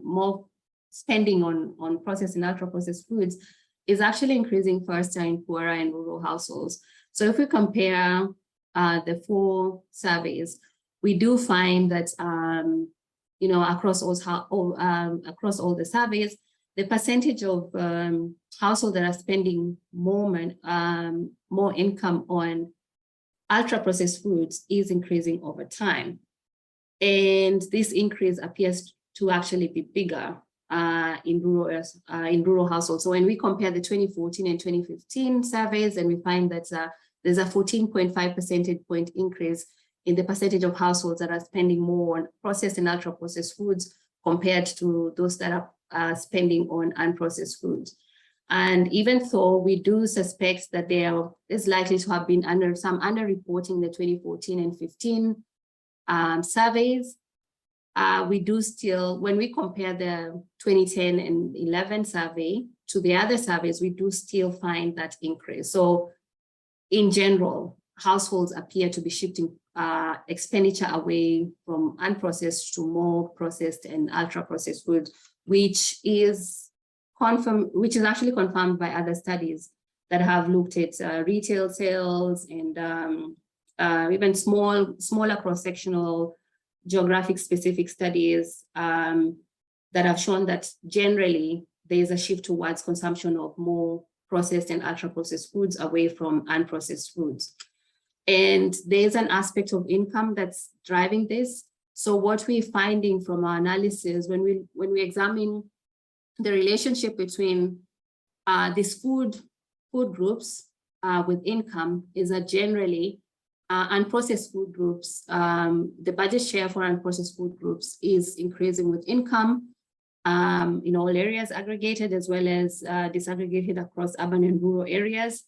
S8: more spending on processed and ultra-processed foods is actually increasing faster in poorer and rural households. So if we compare the 4 surveys, we do find that across all the surveys, the percentage of households that are spending more income on ultra-processed foods is increasing over time. And this increase appears to actually be bigger in rural households. So when we compare the 2014 and 2015 surveys, and we find that there's a 14.5 percentage point increase in the percentage of households that are spending more on processed and ultra-processed foods compared to those that are spending on unprocessed foods. And even though we do suspect that there is likely to have been some underreporting in the 2014 and 15 surveys, we do still, when we compare the 2010 and 11 survey to the other surveys, we do still find that increase. So in general, households appear to be shifting expenditure away from unprocessed to more processed and ultra-processed foods, which is actually confirmed by other studies that have looked at retail sales and even smaller cross-sectional geographic specific studies that have shown that generally there is a shift towards consumption of more processed and ultra-processed foods away from unprocessed foods. And there's an aspect of income that's driving this. So what we're finding from our analysis, when we examine the relationship between these food groups with income, is that generally unprocessed food groups, the budget share for unprocessed food groups is increasing with income in all areas aggregated as well as disaggregated across urban and rural areas.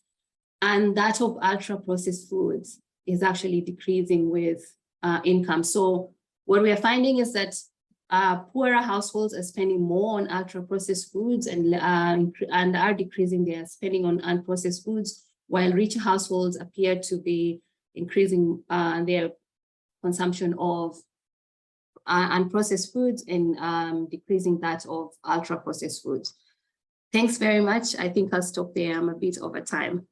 S8: And that of ultra-processed foods is actually decreasing with income. So what we are finding is that poorer households are spending more on ultra-processed foods and are decreasing their spending on unprocessed foods, while richer households appear to be increasing their consumption of unprocessed foods and decreasing that of ultra-processed foods. Thanks very much. I think I'll stop there. I'm a bit over time.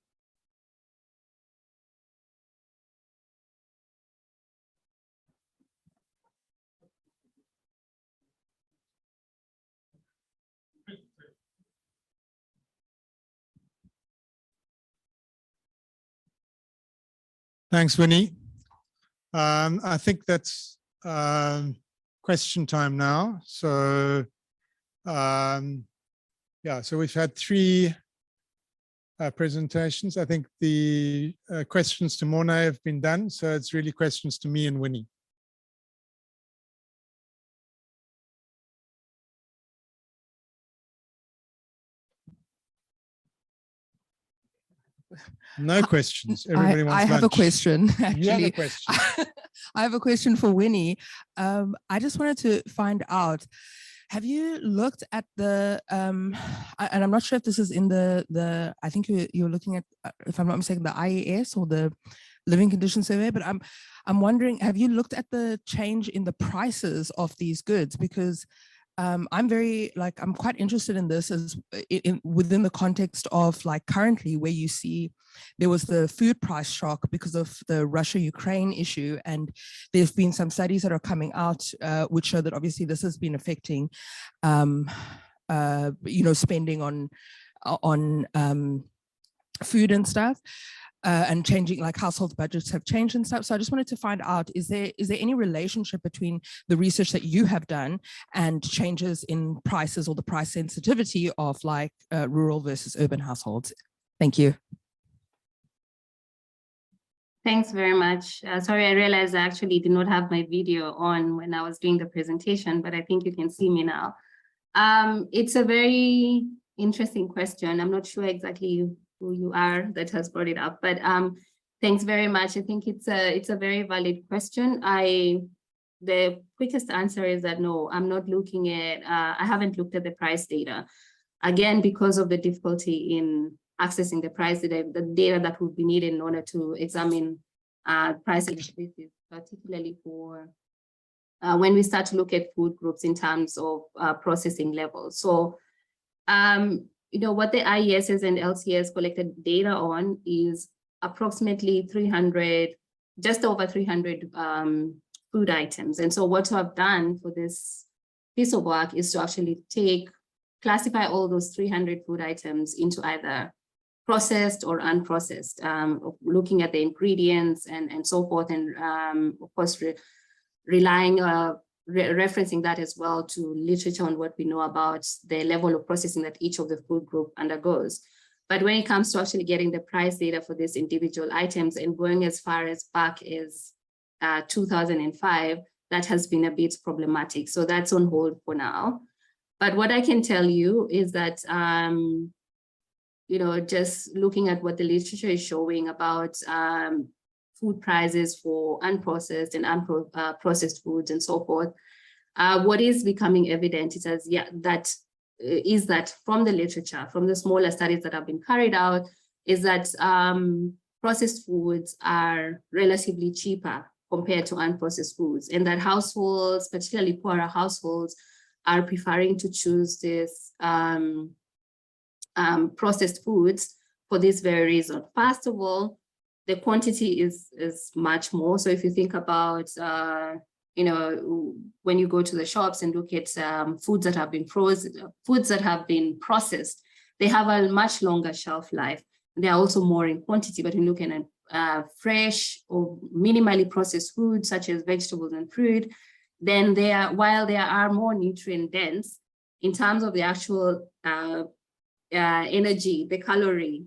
S1: Thanks, Winnie. I think that's question time now. So yeah, so we've had 3 presentations. I think the questions to Mornay have been done. So it's really questions to me and Winnie. No questions. Everybody wants
S9: I have
S1: lunch.
S9: a question, actually.
S1: You have a question.
S9: I have a question for Winnie. I just wanted to find out, have you looked at the, and I'm not sure if this is in the I think you're looking at, if I'm not mistaken, the IES or the Living Conditions Survey, but I'm wondering, have you looked at the change in the prices of these goods? Because I'm quite interested in this as within the context of like currently where you see there was the food price shock because of the Russia-Ukraine issue. And there've been some studies that are coming out which show that obviously this has been affecting, spending on food and stuff. And changing, like household budgets have changed and stuff. So I just wanted to find out, is there any relationship between the research that you have done and changes in prices or the price sensitivity of like rural versus urban households? Thank you.
S8: Thanks very much. Sorry, I realized I actually did not have my video on when I was doing the presentation, but I think you can see me now. It's a very interesting question. I'm not sure exactly who you are that has brought it up, but thanks very much. I think it's a very valid question. The quickest answer is that no, I'm not looking at, I haven't looked at the price data. Again, because of the difficulty in accessing the price data, the data that would be needed in order to examine price increases, particularly for when we start to look at food groups in terms of processing levels. So, what the IESs and LCSs collected data on is approximately 300, just over 300 food items. And so what I've done for this piece of work is to actually classify all those 300 food items into either processed or unprocessed, looking at the ingredients and so forth, and of course, referencing that as well to literature on what we know about the level of processing that each of the food group undergoes. But when it comes to actually getting the price data for these individual items and going as far as back as 2005, that has been a bit problematic. So that's on hold for now. But what I can tell you is that, just looking at what the literature is showing about food prices for unprocessed and unprocessed foods and so forth, what is becoming evident is that from the literature, from the smaller studies that have been carried out, is that processed foods are relatively cheaper compared to unprocessed foods, and that households, particularly poorer households, are preferring to choose this processed foods for this very reason. First of all, the quantity is much more. So if you think about, when you go to the shops and look at foods that have been frozen, foods that have been processed, they have a much longer shelf life. They are also more in quantity, but when you look at fresh or minimally processed foods, such as vegetables and fruit, then while they are more nutrient dense, in terms of the actual energy, the calorie,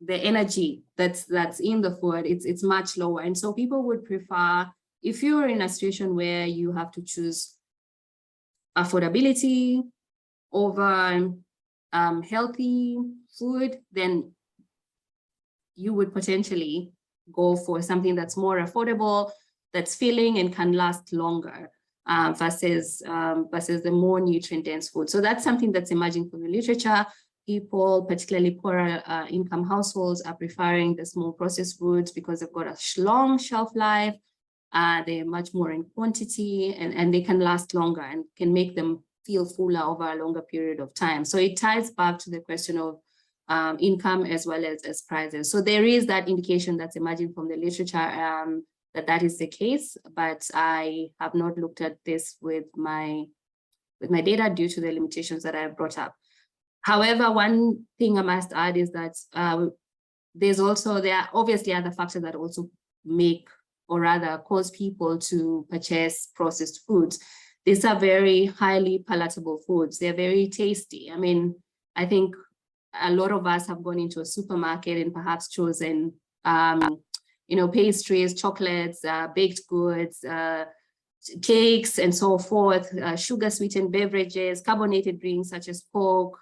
S8: the energy that's in the food, it's much lower. And so people would prefer, if you're in a situation where you have to choose affordability over healthy food, then you would potentially go for something that's more affordable, that's filling and can last longer, versus the more nutrient dense food. So that's something that's emerging from the literature. People, particularly poorer income households, are preferring the small processed foods because they've got a long shelf life. They're much more in quantity, and they can last longer and can make them feel fuller over a longer period of time. So it ties back to the question of income as well as prices. So there is that indication that's emerging from the literature that is the case, but I have not looked at this with my data due to the limitations that I brought up. However, one thing I must add is that there are obviously other factors that also make or rather cause people to purchase processed foods. These are very highly palatable foods. They're very tasty. I mean, I think a lot of us have gone into a supermarket and perhaps chosen, you know, pastries, chocolates, baked goods, cakes, and so forth, sugar sweetened beverages, carbonated drinks such as Coke,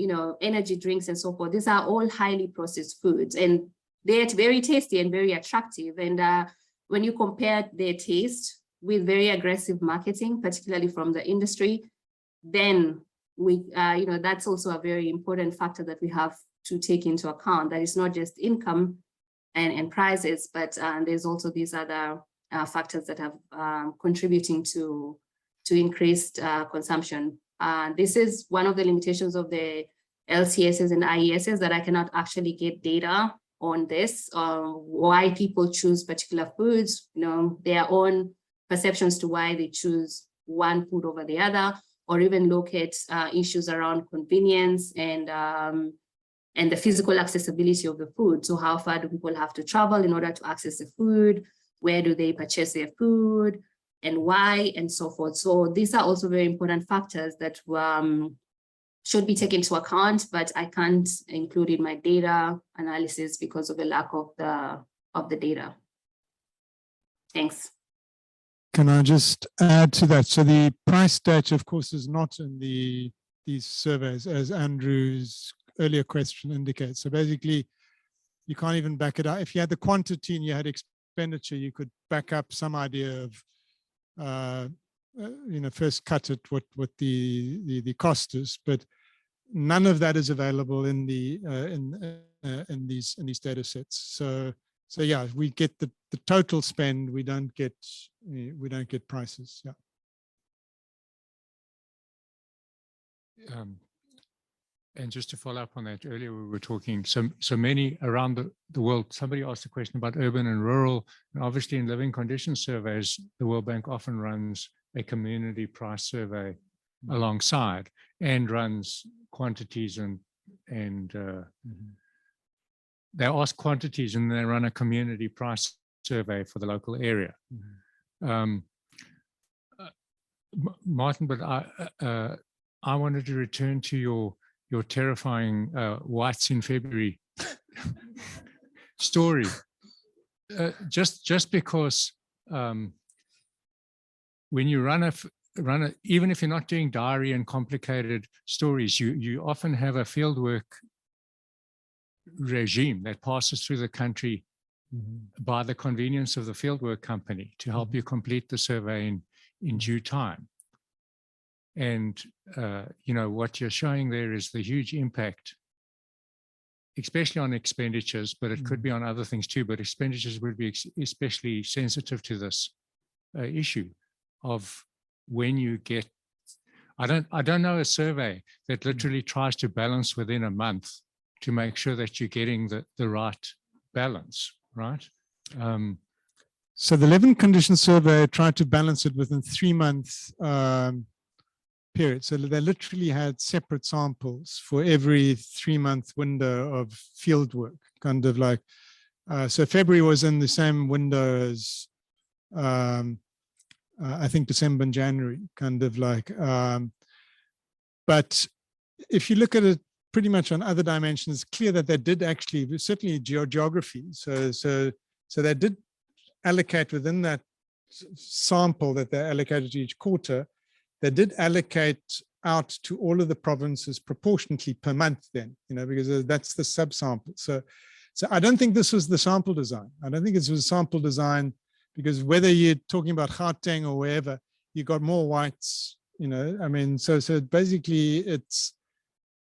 S8: you know, energy drinks, and so forth. These are all highly processed foods, and they're very tasty and very attractive. And when you compare their taste with very aggressive marketing, particularly from the industry, then we, you know, that's also a very important factor that we have to take into account. That is not just income and prices, but there's also these other factors that have contributing to increased consumption. This is one of the limitations of the LCSs and IESs, that I cannot actually get data on this, why people choose particular foods, you know, their own perceptions to why they choose one food over the other, or even look at issues around convenience and the physical accessibility of the food. So how far do people have to travel in order to access the food? Where do they purchase their food, and why, and so forth. So these are also very important factors that should be taken into account, but I can't include in my data analysis because of the lack of the data. Thanks.
S1: Can I just add to that? So the price data, of course, is not in these surveys, as Andrew's earlier question indicates. So basically, you can't even back it up. If you had the quantity and you had expenditure, you could back up some idea of, you know, first cut at what the cost is, but none of that is available in the in these data sets. So yeah, we get the total spend. We don't get prices. Yeah.
S4: And just to follow up on that, earlier we were talking so many around the world. Somebody asked a question about urban and rural, and obviously in living conditions surveys, the World Bank often runs a community price survey alongside, and runs quantities and they ask quantities and they run a community price survey for the local area. Martin, but I wanted to return to your terrifying whites in February story. Just because when you run a, even if you're not doing diary and complicated stories, you often have a fieldwork regime that passes through the country by the convenience of the fieldwork company to help you complete the survey in due time. And, you know, what you're showing there is the huge impact, especially on expenditures, but it could be on other things too, but expenditures would be especially sensitive to this issue of when you get, I don't know a survey that literally tries to balance within a month to make sure that you're getting the right balance, right?
S1: So the living conditions survey tried to balance it within 3 months period. So they literally had separate samples for every 3-month window of field work, kind of like, so February was in the same window as I think December and January, kind of like, but if you look at it pretty much on other dimensions, it's clear that they did actually, certainly geography. So they did allocate within that sample that they allocated to each quarter, they did allocate out to all of the provinces proportionately per month then, you know, because that's the subsample. So I don't think this was the sample design. I don't think it was sample design because whether you're talking about Gauteng or wherever, you got more whites, you know, I mean, so basically it's,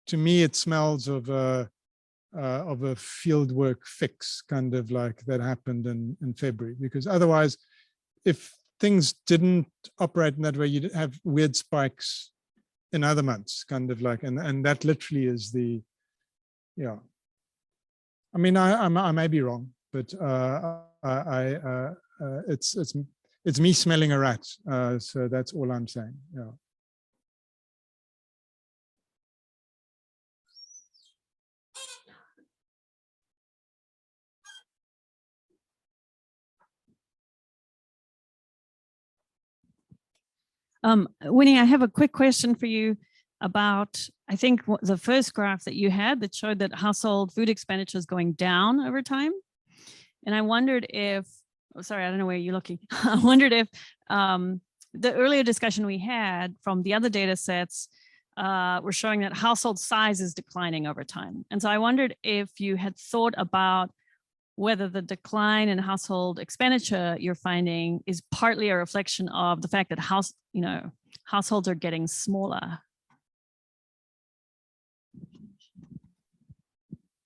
S1: to me, it smells of a fieldwork fix kind of like that happened in February, because otherwise, if things didn't operate in that way, you'd have weird spikes in other months, kind of like, and that literally is the, yeah. I mean, I may be wrong, but it's me smelling a rat. So that's all I'm saying. Yeah.
S10: Winnie, I have a quick question for you about, I think the first graph that you had that showed that household food expenditure is going down over time. And I wondered if, oh, sorry, I don't know where you're looking. I wondered if the earlier discussion we had from the other data sets were showing that household size is declining over time. And so I wondered if you had thought about whether the decline in household expenditure you're finding is partly a reflection of the fact that households are getting smaller.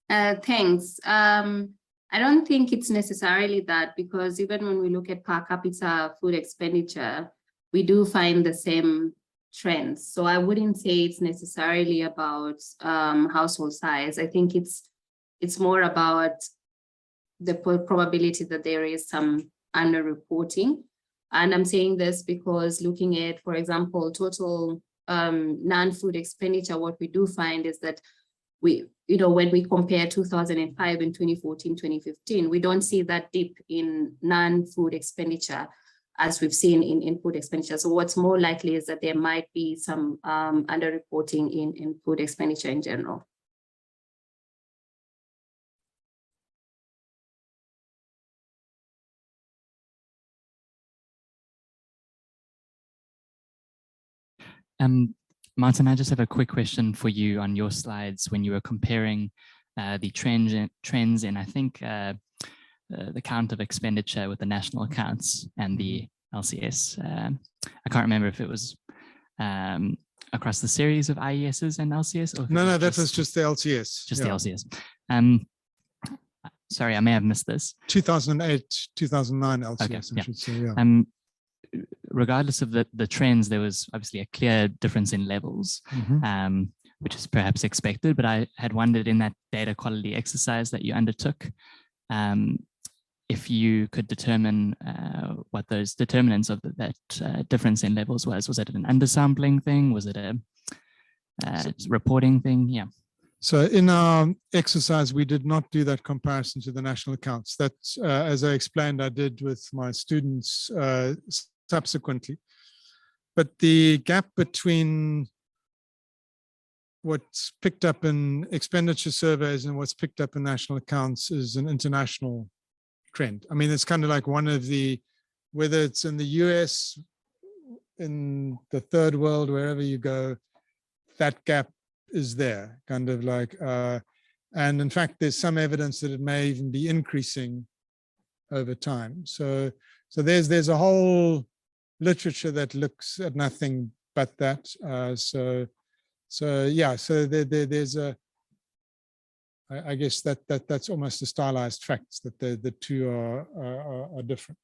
S8: Thanks. I don't think it's necessarily that, because even when we look at per capita food expenditure, we do find the same trends. So I wouldn't say it's necessarily about household size. I think it's more about the probability that there is some underreporting. And I'm saying this because looking at, for example, total non-food expenditure, what we do find is that when we compare 2005 and 2014, 2015, we don't see that dip in non-food expenditure as we've seen in food expenditure. So what's more likely is that there might be some underreporting in food expenditure in general.
S11: Martin, I just have a quick question for you on your slides when you were comparing the trends in, I think, the count of expenditure with the national accounts and the LCS. I can't remember if it was across the series of IESs and LCS. Or
S1: no, that was just the LCS.
S11: Just the LCS. Sorry, I may have missed this.
S1: 2008, 2009 LCS,
S11: okay,
S1: I should say, yeah.
S11: Regardless of the trends, there was obviously a clear difference in levels, which is perhaps expected, but I had wondered in that data quality exercise that you undertook, if you could determine what those determinants of that difference in levels was. Was it an undersampling thing? Was it a reporting thing? Yeah.
S1: So in our exercise, we did not do that comparison to the national accounts. That, as I explained, I did with my students subsequently. But the gap between what's picked up in expenditure surveys and what's picked up in national accounts is an international trend. I mean, it's kind of like one of the, whether it's in the US, in the third world, wherever you go, that gap is there, kind of like, and in fact, there's some evidence that it may even be increasing over time. So there's a whole literature that looks at nothing but that. So there's a, I guess that's almost a stylized fact that the two are different.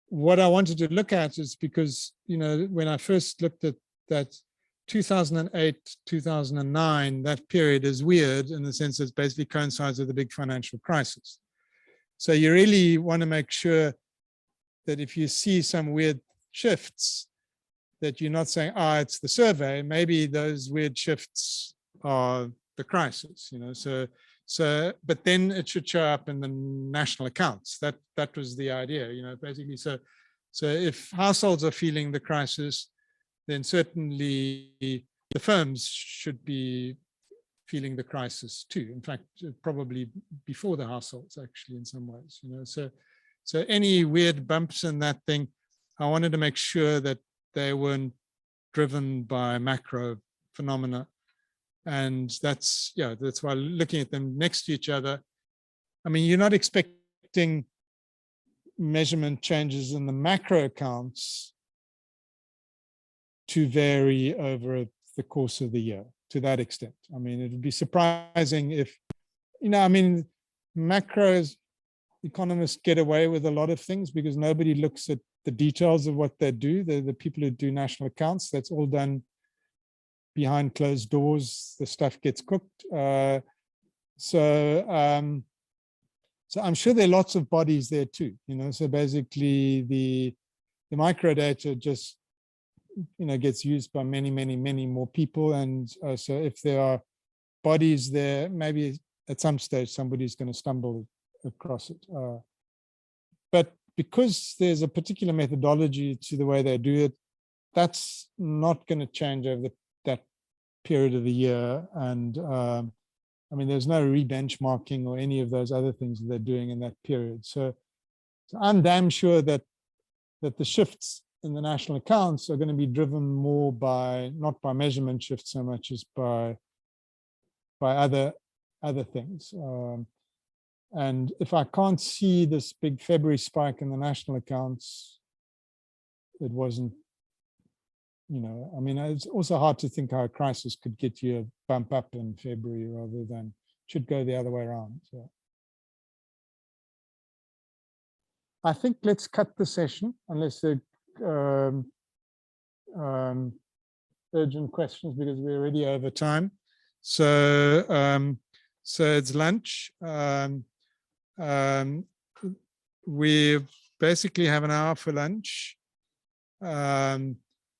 S1: What I wanted to look at is because, when I first looked at that 2008, 2009, that period is weird in the sense that it basically coincides with the big financial crisis. So you really want to make sure that if you see some weird shifts, that you're not saying, it's the survey, maybe those weird shifts are the crisis, so, but then it should show up in the national accounts. That was the idea, basically. So if households are feeling the crisis, then certainly the firms should be feeling the crisis too. In fact, probably before the households, actually, in some ways, So any weird bumps in that thing, I wanted to make sure that they weren't driven by macro phenomena. And that's why looking at them next to each other, I mean, you're not expecting measurement changes in the macro accounts to vary over the course of the year to that extent. I mean, it would be surprising if, macros, economists get away with a lot of things because nobody looks at the details of what they do. The people who do national accounts, that's all done behind closed doors. The stuff gets cooked. So I'm sure there are lots of bodies there too, so basically the microdata just, gets used by many, many, many more people. And so if there are bodies there, maybe at some stage, somebody's going to stumble across it. But because there's a particular methodology to the way they do it, that's not going to change over that period of the year. And I mean, there's no re-benchmarking or any of those other things that they're doing in that period. So I'm damn sure that the shifts in the national accounts are going to be driven more by, not by measurement shifts so much as by other things. And if I can't see this big February spike in the national accounts, it wasn't, you know, I mean, it's also hard to think how a crisis could get you a bump up in February rather than should go the other way around. So I think let's cut the session unless there urgent questions, because we're already over time. So so it's lunch. We basically have an hour for lunch.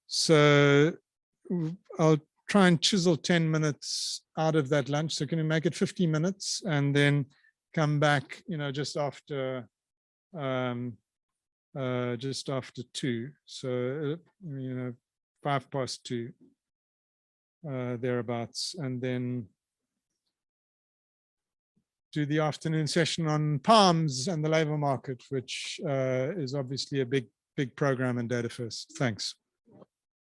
S1: So I'll try and chisel 10 minutes out of that lunch. So can we make it 50 minutes and then come back, you know, just after 2. So, you know, 2:05, thereabouts, and then do the afternoon session on palms and the labor market, which is obviously a big program in DataFirst. Thanks.